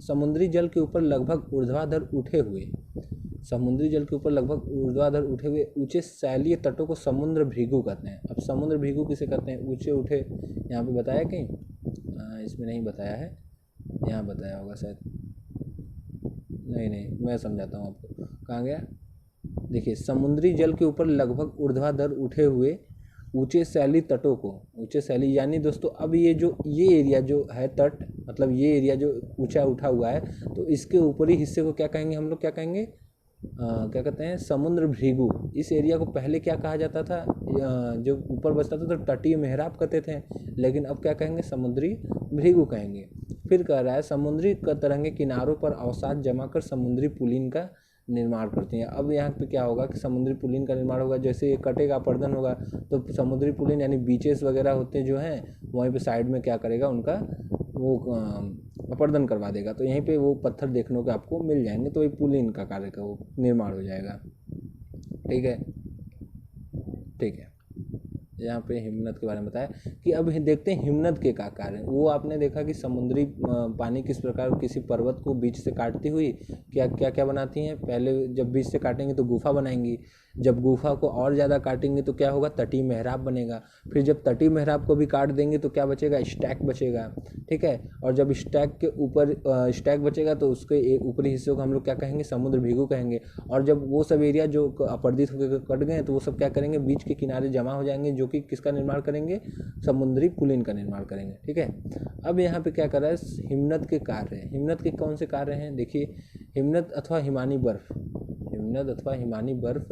समुद्री जल के ऊपर लगभग ऊर्ध्वाधर उठे हुए, समुद्री जल के ऊपर लगभग ऊर्ध्वाधर उठे हुए ऊंचे शैलीय तटों को समुद्र भृगु कहते हैं। अब समुद्र भृगु किसे कहते हैं, ऊंचे उठे, यहाँ पे बताया कहीं, इसमें नहीं बताया है, यहाँ बताया होगा शायद, नहीं मैं समझाता हूँ आपको, कहाँ गया, देखिए समुद्री जल के ऊपर लगभग ऊर्ध्वाधर उठे हुए ऊंचे शैली तटों को, ऊंचे शैली यानी दोस्तों अब ये एरिया जो है तट, मतलब ये एरिया जो ऊंचा उठा हुआ है, तो इसके ऊपरी हिस्से को क्या कहेंगे हम लोग, क्या कहेंगे, क्या कहते हैं, समुद्र भृगु। इस एरिया को पहले क्या कहा जाता था, जो ऊपर बचता था तो तटीय मेहराब कहते थे, लेकिन अब क्या कहेंगे, समुद्री भृगु कहेंगे। फिर कह रहा है समुद्री तरंगे किनारों पर अवसाद जमा कर समुद्री पुलिन का निर्माण करती हैं। अब यहाँ पे क्या होगा कि समुद्री पुलिन का निर्माण होगा, जैसे ये कटेगा अपर्दन होगा तो समुद्री पुलिन यानी बीचेस वगैरह होते जो हैं वहीं पे साइड में क्या करेगा, उनका वो अपर्दन करवा देगा, तो यहीं पे वो पत्थर देखने को आपको मिल जाएंगे, तो वही पुलिन का कार्य का वो निर्माण हो जाएगा। ठीक है, ठीक है, यहाँ पे हिमनद के बारे में बताया कि अब देखते हैं हिमनद के क्या कार्य। वो आपने देखा कि समुद्री पानी किस प्रकार किसी पर्वत को बीच से काटती हुई क्या क्या क्या बनाती हैं, पहले जब बीच से काटेंगे तो गुफा बनाएंगी, जब गुफा को और ज़्यादा काटेंगे तो क्या होगा, तटीय मेहराब बनेगा, फिर जब तटीय मेहराब को भी काट देंगे तो क्या बचेगा, स्टैक बचेगा। ठीक है, और जब स्टैक के ऊपर स्टैक बचेगा तो उसके ऊपरी हिस्से को हम लोग क्या कहेंगे, समुद्र भृगु कहेंगे। और जब वो सब एरिया जो अपर्दित होकर कट गए तो वो सब क्या करेंगे, बीच के किनारे जमा हो जाएंगे, जो कि किसका निर्माण करेंगे, समुद्री पुलिन का निर्माण करेंगे। ठीक है, अब यहाँ पे क्या कर रहा है, हिमनद के कार्य, हिमनद के कौन से कार्य हैं, देखिए हिमनद अथवा हिमानी बर्फ, हिमनद अथवा हिमानी बर्फ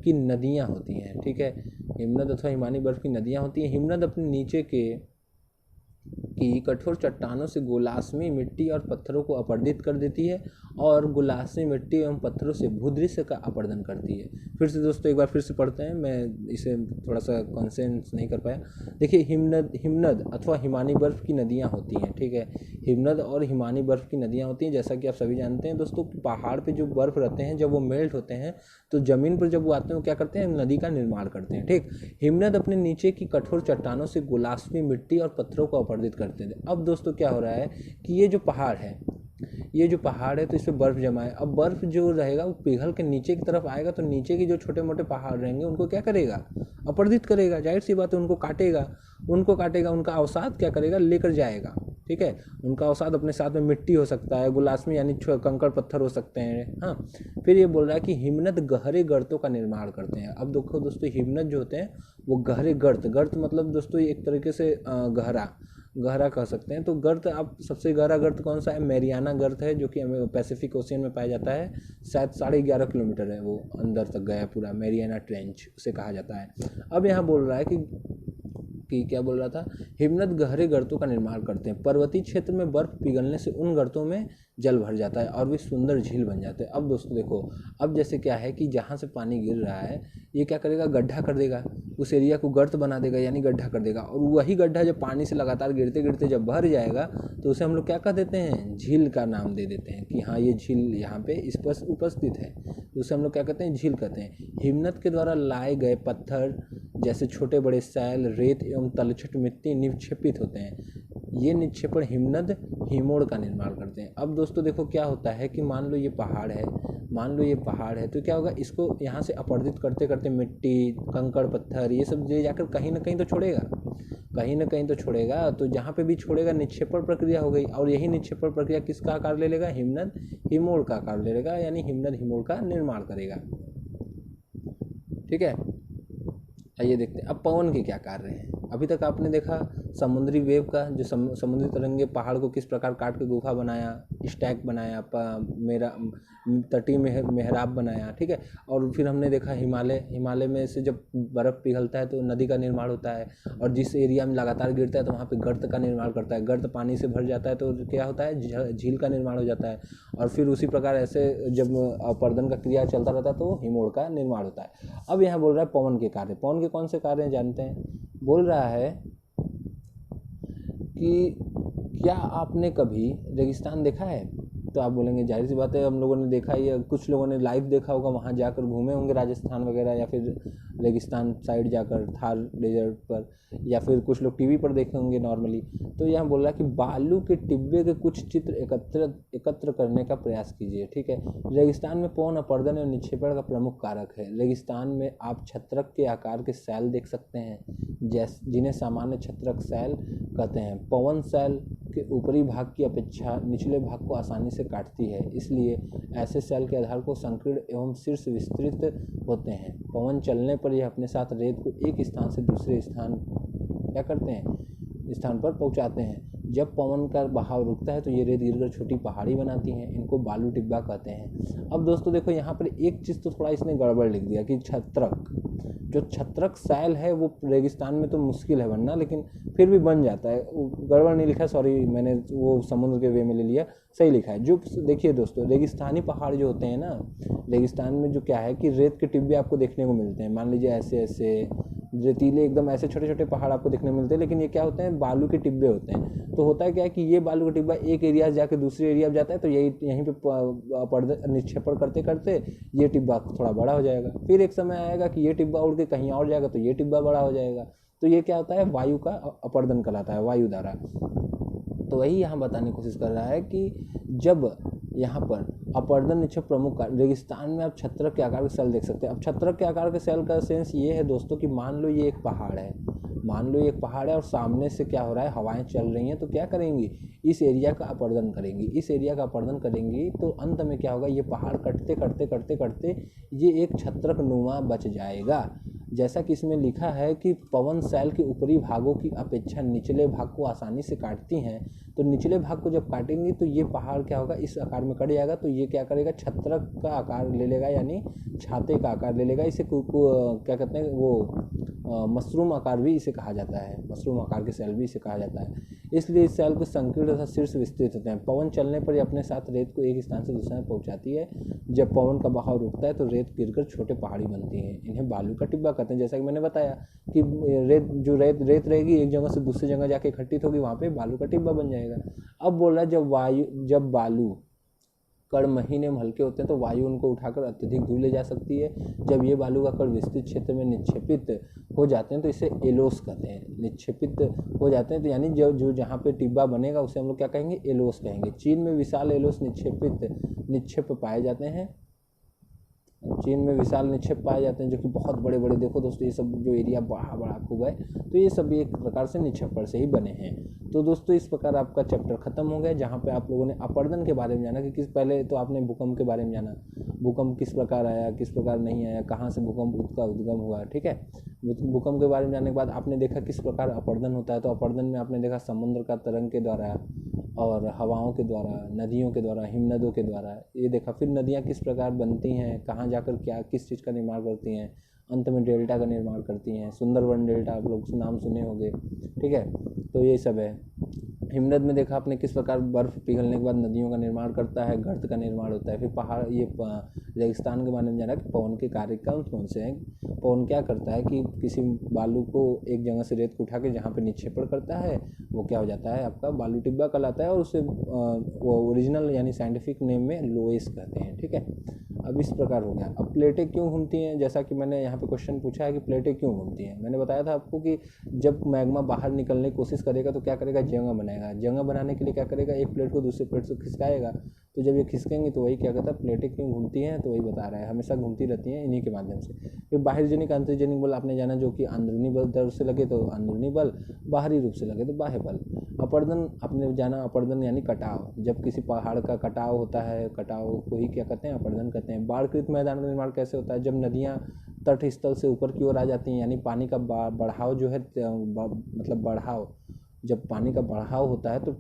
की नदियाँ होती हैं। ठीक है, हिमनद अथवा हिमानी बर्फ की नदियाँ होती हैं। हिमनद अपने नीचे की कठोर चट्टानों से गोलाश्मी मिट्टी और पत्थरों को अपर्दित कर देती है और गोलाश्मी मिट्टी एवं पत्थरों से भूदृश्य का अपर्दन करती है। फिर से दोस्तों एक बार फिर से पढ़ते हैं, मैं इसे थोड़ा सा कॉन्सेंस नहीं कर पाया। देखिए हिमनद अथवा हिमानी बर्फ की नदियाँ होती हैं। ठीक है, हिमनद और हिमानी बर्फ की नदियाँ होती हैं। जैसा कि आप सभी जानते हैं दोस्तों, पहाड़ पे जो बर्फ़ रहते हैं जब वो मेल्ट होते हैं तो ज़मीन पर जब वो आते हैं वो क्या करते हैं, नदी का निर्माण करते हैं। ठीक, हिमनद अपने नीचे की कठोर चट्टानों से गोलाश्मी मिट्टी और पत्थरों को अपर्दित करते थे। अब दोस्तों क्या हो रहा है कि ये जो पहाड़ है तो इस पर बर्फ़ जमा है। अब बर्फ़ जो रहेगा वो पिघल के नीचे की तरफ आएगा तो नीचे की जो छोटे मोटे पहाड़ रहेंगे उनको क्या करेगा, अपर्दित करेगा। जाहिर सी बात है, उनको काटेगा, उनका अवसाद क्या करेगा, लेकर जाएगा। ठीक है, उनका अवसाद अपने साथ में मिट्टी हो सकता है, गुलाश्मी यानी कंकड़ पत्थर हो सकते हैं। हाँ, फिर ये बोल रहा है कि हिमनद गहरे गर्तों का निर्माण करते हैं। अब देखो दोस्तों, हिमनद जो होते हैं वो गहरे गर्त मतलब दोस्तों एक तरीके से गहरा कह सकते हैं। तो गर्त, आप सबसे गहरा गर्त कौन सा है, मैरियाना गर्त है, जो कि पैसिफिक ओशियन में पाया जाता है। शायद 11.5 किलोमीटर है वो अंदर तक गया, पूरा मैरियाना ट्रेंच उसे कहा जाता है। अब यहाँ बोल रहा है कि कि क्या बोल रहा था, हिमनद गहरे गर्तों का निर्माण करते हैं। पर्वतीय क्षेत्र में बर्फ पिघलने से उन गर्तों में जल भर जाता है और वे सुंदर झील बन जाते हैं। अब दोस्तों देखो, अब जैसे क्या है कि जहाँ से पानी गिर रहा है ये क्या करेगा, गड्ढा कर देगा, उस एरिया को गर्त बना देगा, यानी गड्ढा कर देगा। और वही गड्ढा जब पानी से लगातार गिरते गिरते जब भर जाएगा तो उसे हम लोग क्या कह देते हैं, झील का नाम दे देते हैं कि हाँ ये झील यहाँ पे उपस्थित है, तो उसे हम लोग क्या कहते हैं, झील कहते हैं। हिमनद के द्वारा लाए गए पत्थर जैसे छोटे बड़े सैल, रेत एवं तलछट मिट्टी निक्षेपित होते हैं। ये निक्षेपण हिमनद हिमोड़ का निर्माण करते हैं। अब दोस्तों देखो क्या होता है कि मान लो ये पहाड़ है, तो क्या होगा, इसको यहाँ से अपरदित करते करते मिट्टी, कंकड़, पत्थर ये सब ले जाकर कहीं ना कहीं तो छोड़ेगा, तो जहाँ पे भी छोड़ेगा निक्षेपण प्रक्रिया हो गई, और यही निक्षेपण प्रक्रिया किसका आकार ले लेगा, हिमनद हिमोड़ का आकार ले लेगा, यानी हिमनद हिमोड़ का निर्माण करेगा। ठीक है, आइए देखते हैं अब पवन के क्या कार्य हैं। अभी तक आपने देखा समुद्री वेव का, जो समुद्री तरंगे पहाड़ को किस प्रकार काट के गुफा बनाया, स्टैक बनाया, मेरा तटीय मेहराब बनाया। ठीक है, और फिर हमने देखा हिमालय में से जब बर्फ़ पिघलता है तो नदी का निर्माण होता है, और जिस एरिया में लगातार गिरता है तो वहाँ पे गर्त का निर्माण करता है, गर्त पानी से भर जाता है तो क्या होता है, झील का निर्माण हो जाता है, और फिर उसी प्रकार ऐसे जब अपर्दन का क्रिया चलता रहता है तो हिमोड़ का निर्माण होता है। अब यहाँ बोल रहा है पवन के कार्य। पवन के कौन से कार्य हैं जानते हैं। बोल रहा है कि क्या आपने कभी रेगिस्तान देखा है, तो आप बोलेंगे जाहिर सी बात है हम लोगों ने देखा ही है, कुछ लोगों ने लाइव देखा होगा, वहाँ जाकर घूमे होंगे राजस्थान वगैरह, या फिर रेगिस्तान साइड जाकर थार डेजर्ट पर, या फिर कुछ लोग टीवी पर देखे होंगे नॉर्मली। तो यहाँ बोल रहा है कि बालू के टिब्बे के कुछ चित्र एकत्र करने का प्रयास कीजिए। ठीक है, रेगिस्तान में पवन अपर्दन और निक्षेपण का प्रमुख कारक है। रेगिस्तान में आप छत्रक के आकार के सैल देख सकते हैं, जिन्हें सामान्य छत्रक सैल कहते हैं। पवन सैल के ऊपरी भाग की अपेक्षा निचले भाग को आसानी से काटती है, इसलिए ऐसे सैल के आधार को संकीर्ण एवं शीर्ष विस्तृत होते हैं। पवन चलने पर यह अपने साथ रेत को एक स्थान से दूसरे स्थान क्या करते हैं, स्थान पर पहुंचाते हैं। जब पवन का बहाव रुकता है तो ये रेत गिरकर छोटी पहाड़ी बनाती हैं, इनको बालू टिब्बा कहते हैं। अब दोस्तों देखो यहाँ पर एक चीज़ तो थोड़ा इसने गड़बड़ लिख दिया कि जो छत्रक सैल है वो रेगिस्तान में तो मुश्किल है बनना, लेकिन फिर भी बन जाता है। गड़बड़ नहीं लिखा, सॉरी, मैंने वो समुद्र के वे में ले लिया, सही लिखा है। जो देखिए दोस्तों, रेगिस्तानी पहाड़ जो होते हैं ना, रेगिस्तान में जो क्या है कि रेत के टिब्बे आपको देखने को मिलते हैं। मान लीजिए ऐसे ऐसे रेतीले एकदम ऐसे छोटे छोटे पहाड़ आपको देखने मिलते हैं, लेकिन ये क्या होते हैं, बालू के टिब्बे होते हैं। तो होता है क्या है कि ये बालू का टिब्बा एक एरिया से जाकर दूसरे एरिया में जाता है, तो यहीं पे निक्षेपण करते करते ये टिब्बा थोड़ा बड़ा हो जाएगा। फिर एक समय आएगा कि ये टिब्बा उड़ के कहीं और जाएगा तो ये टिब्बा बड़ा हो जाएगा। तो ये क्या होता है, वायु का अपर्दन कहलाता है, वायु द्वारा। तो वही यहाँ बताने की कोशिश कर रहा है कि जब यहाँ पर अपर्दन निक्षेप प्रमुख रेगिस्तान में आप छत्रक के आकार के सेल देख सकते हैं। अब छत्रक के आकार के सेल का सेंस ये है दोस्तों कि मान लो ये एक पहाड़ है और सामने से क्या हो रहा है, हवाएं चल रही हैं, तो क्या करेंगी, इस एरिया का अपर्दन करेंगी। तो अंत में क्या होगा, ये पहाड़ कटते करते करते करते ये एक छत्रक नुमा बच जाएगा। जैसा कि इसमें लिखा है कि पवन सैल के ऊपरी भागों की अपेक्षा निचले भाग को आसानी से काटती हैं, तो निचले भाग को जब काटेंगी तो ये पहाड़ क्या होगा, इस आकार में कट जाएगा। तो ये क्या करेगा, छत्रक का आकार ले लेगा, यानी छाते का आकार ले लेगा। इसे क्या कहते हैं, वो मशरूम आकार भी इसे कहा जाता है, मशरूम आकार के सेल भी इसे कहा जाता है। इसलिए इस सेल को संकीर्ण तथा शीर्ष विस्तृत होते हैं। पवन चलने पर ये अपने साथ रेत को एक स्थान से दूसरे में पहुंचाती है। जब पवन का बहाव रुकता है तो रेत गिरकर छोटे पहाड़ी बनती हैं, इन्हें बालू का टिब्बा कहते हैं। जैसा कि मैंने बताया कि रेत रहेगी एक जगह से दूसरी जगह जाके इकट्ठित होगी, वहाँ पे बालू का टिब्बा बन जाएगा। अब बोल रहा है जब बालू कण महीने में हल्के होते हैं तो वायु उनको उठाकर अत्यधिक दूर ले जा सकती है। जब ये बालू का कण विस्तृत क्षेत्र में निक्षेपित हो जाते हैं तो इसे एलोस कहते हैं। निक्षेपित हो जाते हैं तो यानी जो जहाँ पे टिब्बा बनेगा उसे हम लोग क्या कहेंगे, एलोस कहेंगे। चीन में विशाल एलोस निक्षेप पाए जाते हैं। चीन में विशाल निक्षेप पाए जाते हैं जो कि बहुत बड़े बड़े, देखो दोस्तों ये सब जो एरिया बड़ा खूब है, तो ये सब एक प्रकार से निक्षेपण से ही बने हैं। तो दोस्तों इस प्रकार आपका चैप्टर खत्म हो गया, जहाँ पे आप लोगों ने अपर्दन के बारे में जाना कि पहले तो आपने भूकंप के बारे में जाना, भूकंप किस प्रकार आया, किस प्रकार नहीं आया, कहाँ से भूकंप का उद्गम हुआ। ठीक है, भूकंप के बारे में जानने के बाद आपने देखा किस प्रकार अपर्दन होता है। तो अपर्दन में आपने देखा समुद्र का तरंग के द्वारा और हवाओं के द्वारा, नदियों के द्वारा, हिमनदों के द्वारा। ये देखा। फिर नदियाँ किस प्रकार बनती हैं, कहाँ जाकर क्या किस चीज़ का निर्माण करती हैं, अंत में डेल्टा का निर्माण करती हैं। सुंदरवन डेल्टा आप लोग नाम सुने होंगे, ठीक है। तो ये सब है। हिमनद में देखा आपने किस प्रकार बर्फ़ पिघलने के बाद नदियों का निर्माण करता है, गर्त का निर्माण होता है। फिर पहाड़, ये रेगिस्तान के बारे में जाना कि पवन के कार्य कौन से हैं। पवन क्या करता है कि किसी बालू को एक जगह से रेत को उठा के जहाँ पे निक्षेपण करता है वो क्या हो जाता है, आपका बालू टिब्बा कहलाता है, और उसे वो ओरिजिनल यानी साइंटिफिक नेम में लोएस कहते हैं, ठीक है। अब इस प्रकार हो गया। अब प्लेटें क्यों घूमती हैं, जैसा कि मैंने यहाँ पे क्वेश्चन पूछा है कि प्लेटें क्यों घूमती हैं। मैंने बताया था आपको कि जब मैग्मा बाहर निकलने की कोशिश करेगा तो क्या करेगा, जगह बनाएगा। जगह बनाने के लिए क्या करेगा, एक प्लेट को दूसरे प्लेट से खिसकाएगा। तो जब ये खिसकेंगे तो वही क्या कहता है, प्लेटें क्यों घूमती हैं, तो वही बता रहा है, हमेशा घूमती रहती हैं इन्हीं के माध्यम से। फिर बाह्यजनिक अंतर्जनिक बल आपने जाना, जो कि अंदरूनी बल तरफ से लगे तो अंदरूनी बल, बाहरी रूप से लगे तो बाह्य बल। अपर्दन आपने जाना, अपर्दन यानी कटाव। जब किसी पहाड़ का कटाव होता है, कटाव को ही क्या कहते हैं, अपर्दन कहते हैं। बाढ़कृत मैदान का निर्माण कैसे होता है, जब नदियाँ तट स्थल से ऊपर की ओर आ जाती हैं, यानी पानी का बढ़ाव जो है, मतलब बढ़ाव, जब पानी का बढ़ाव होता है तो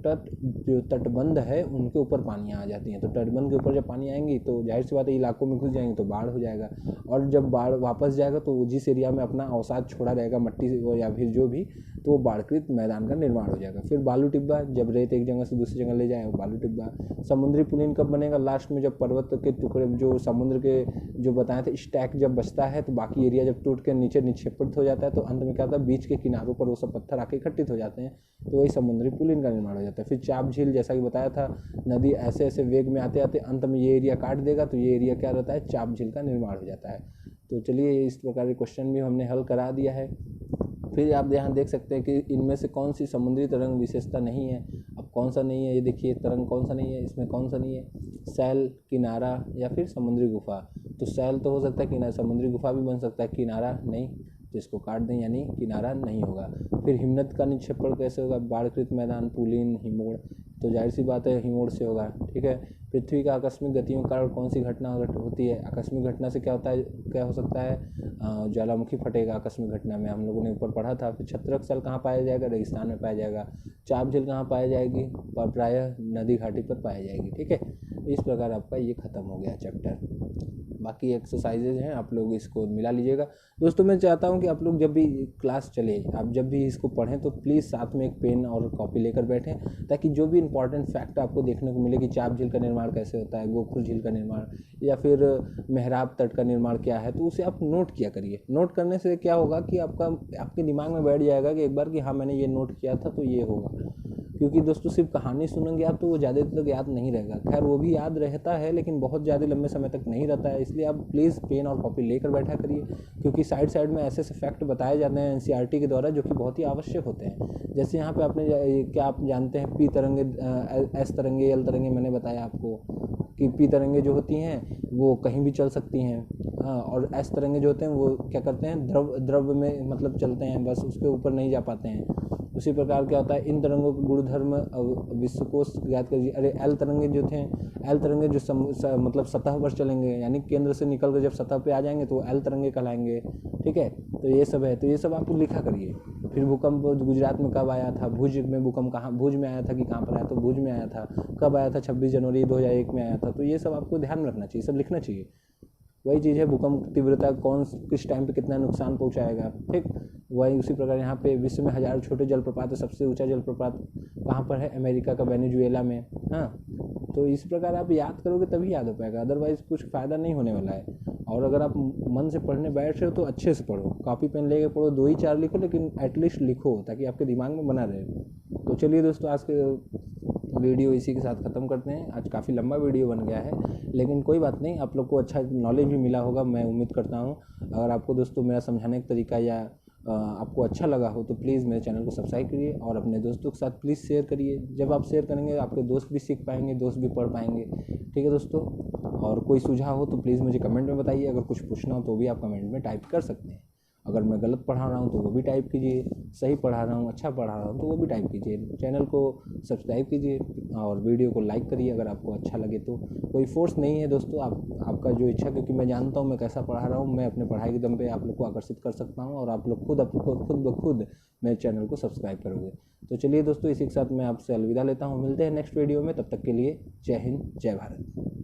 जो तटबंध है उनके ऊपर पानियाँ आ जाती हैं। तो तटबंध के ऊपर जब पानी आएंगी तो जाहिर सी बात है इलाकों में घुस जाएंगे तो बाढ़ हो जाएगा। और जब बाढ़ वापस जाएगा तो जिस एरिया में अपना अवसाद छोड़ा रहेगा मट्टी या फिर जो भी, तो वो बाढ़कृत मैदान का निर्माण हो जाएगा। फिर बालू टिब्बा, जब रेत एक जगह से दूसरी जगह ले जाए वो बालू टिब्बा। समुद्री पुलिन कब बनेगा, लास्ट में, जब पर्वत के टुकड़े जो समुद्र के जो बताए थे स्टैक जब बचता है तो बाकी एरिया जब टूट के नीचे निक्षेपित हो जाता है तो अंत में क्या होता है, बीच के किनारों पर वो सब पत्थर आके इकट्ठित हो जाते हैं, तो वही समुद्री पुलिन का निर्माण हो जाता है। फिर चाप झील, जैसा कि बताया था, नदी ऐसे ऐसे वेग में आते आते अंत में ये एरिया काट देगा तो ये एरिया क्या रहता है, चाप झील का निर्माण हो जाता है। तो चलिए इस प्रकार के क्वेश्चन भी हमने हल करा दिया है। फिर आप यहाँ देख सकते हैं कि इनमें से कौन सी समुद्री तरंग विशेषता नहीं है। अब कौन सा नहीं है, ये देखिए तरंग कौन सा नहीं है, इसमें कौन सा नहीं है, सैल, किनारा या फिर समुद्री गुफा। तो सैल तो हो सकता है, किनारा, समुद्री गुफा भी बन सकता है, किनारा नहीं, तो इसको काट दें, यानी किनारा नहीं होगा। फिर हिमनद का निक्षेपण कैसे होगा, बाढ़कृत मैदान, पुलिन, हिमोड़, तो जाहिर सी बात है हिमोड़ से होगा, ठीक है। पृथ्वी का आकस्मिक गतियों के कारण कौन सी घटना होती है, आकस्मिक घटना से क्या होता है, क्या हो सकता है, ज्वालामुखी फटेगा आकस्मिक घटना में, हम लोगों ने ऊपर पढ़ा था। फिर छत्रक स्थल कहाँ पाया जाएगा, रेगिस्तान में पाया जाएगा। चाप झील कहाँ पाया जाएगी, प्रायः नदी घाटी पर पाई जाएगी, ठीक है। इस प्रकार आपका ये खत्म हो गया चैप्टर। बाकी एक्सरसाइजेज हैं, आप लोग इसको मिला लीजिएगा। दोस्तों मैं चाहता हूं कि आप लोग जब भी क्लास चले, आप जब भी इसको पढ़ें तो प्लीज़ साथ में एक पेन और कॉपी लेकर बैठें, ताकि जो भी इंपॉर्टेंट फैक्ट आपको देखने को मिले कि चाप झील का निर्माण कैसे होता है, गोखुर झील का निर्माण, या फिर मेहराब तट का निर्माण क्या है, तो उसे आप नोट किया करिए। नोट करने से क्या होगा कि आपके दिमाग में बैठ जाएगा कि एक बार कि हाँ मैंने ये नोट किया था तो ये होगा। क्योंकि दोस्तों सिर्फ कहानी सुनेंगे आप तो वो ज़्यादा तक याद नहीं रहेगा। खैर वो भी याद रहता है लेकिन बहुत ज़्यादा लंबे समय तक नहीं रहता है, इसलिए आप प्लीज़ पेन और कॉपी लेकर बैठा करिए, क्योंकि साइड साइड में ऐसे ऐसे फैक्ट बताए जाते हैं एनसीईआरटी के द्वारा जो कि बहुत ही आवश्यक होते हैं। जैसे यहाँ पे आपने क्या आप जानते हैं, पी तरंगे, एस तरंगे, एल तरंगे, मैंने बताया आपको कि पी तरंगे जो होती हैं वो कहीं भी चल सकती हैं, हाँ, और एस तरंगे जो होते हैं वो क्या करते हैं, द्रव में मतलब चलते हैं, बस उसके ऊपर नहीं जा पाते हैं। उसी प्रकार क्या होता है, इन तरंगों के गुणधर्म विश्वकोश ज्ञात करिए। अरे एल तरंगे जो थे, एल तरंगे जो मतलब सतह पर चलेंगे, यानी केंद्र से निकल कर जब सतह पे आ जाएंगे तो एल तरंगे कहलाएंगे, ठीक है। तो ये सब है, तो ये सब आप लिखा करिए। फिर भूकंप गुजरात में कब आया था, भुज में भूकंप कहाँ, भुज में आया था कि कहाँ पर आया, तो भुज में आया था। कब आया था, 26 जनवरी 2001 में आया था। तो ये सब आपको ध्यान में रखना चाहिए, सब लिखना चाहिए। वही चीज़ है, भूकंप तीव्रता कौन किस टाइम पे कितना नुकसान पहुंचाएगा, ठीक। वही उसी प्रकार यहाँ पे विश्व में हजारों छोटे जलप्रपात है, सबसे ऊंचा जलप्रपात कहाँ पर है, अमेरिका का वेनेजुएला में, हाँ। तो इस प्रकार आप याद करोगे तभी याद हो पाएगा, अदरवाइज कुछ फ़ायदा नहीं होने वाला है। और अगर आप मन से पढ़ने बैठ रहे हो तो अच्छे से पढ़ो, कॉपी पेन लेके पढ़ो, 2 ही 4 लिखो, लेकिन एटलीस्ट लिखो ताकि आपके दिमाग में बना रहे। तो चलिए दोस्तों, आज के वीडियो इसी के साथ ख़त्म करते हैं। आज काफ़ी लंबा वीडियो बन गया है, लेकिन कोई बात नहीं, आप लोग को अच्छा नॉलेज भी मिला होगा, मैं उम्मीद करता हूँ। अगर आपको दोस्तों मेरा समझाने का तरीका या आपको अच्छा लगा हो तो प्लीज़ मेरे चैनल को सब्सक्राइब करिए और अपने दोस्तों के साथ प्लीज़ शेयर करिए। जब आप शेयर करेंगे आपके दोस्त भी सीख पाएंगे, दोस्त भी पढ़ पाएंगे, ठीक है दोस्तों। और कोई सुझाव हो तो प्लीज़ मुझे कमेंट में बताइए, अगर कुछ पूछना हो तो भी आप कमेंट में टाइप कर सकते हैं। अगर मैं गलत पढ़ा रहा हूँ तो वो भी टाइप कीजिए, सही पढ़ा रहा हूँ, अच्छा पढ़ा रहा हूँ तो वो भी टाइप कीजिए। चैनल को सब्सक्राइब कीजिए और वीडियो को लाइक करिए अगर आपको अच्छा लगे तो। कोई फोर्स नहीं है दोस्तों, आपका जो इच्छा, क्योंकि मैं जानता हूँ मैं कैसा पढ़ा रहा हूँ, मैं अपने पढ़ाई के दम पे आप लोग को आकर्षित कर सकता हूँ और आप लोग खुद ब खुद मेरे चैनल को सब्सक्राइब करोगे। तो चलिए दोस्तों, इसी के साथ मैं आपसे अलविदा लेता हूँ। मिलते हैं नेक्स्ट वीडियो में, तब तक के लिए जय हिंद, जय भारत।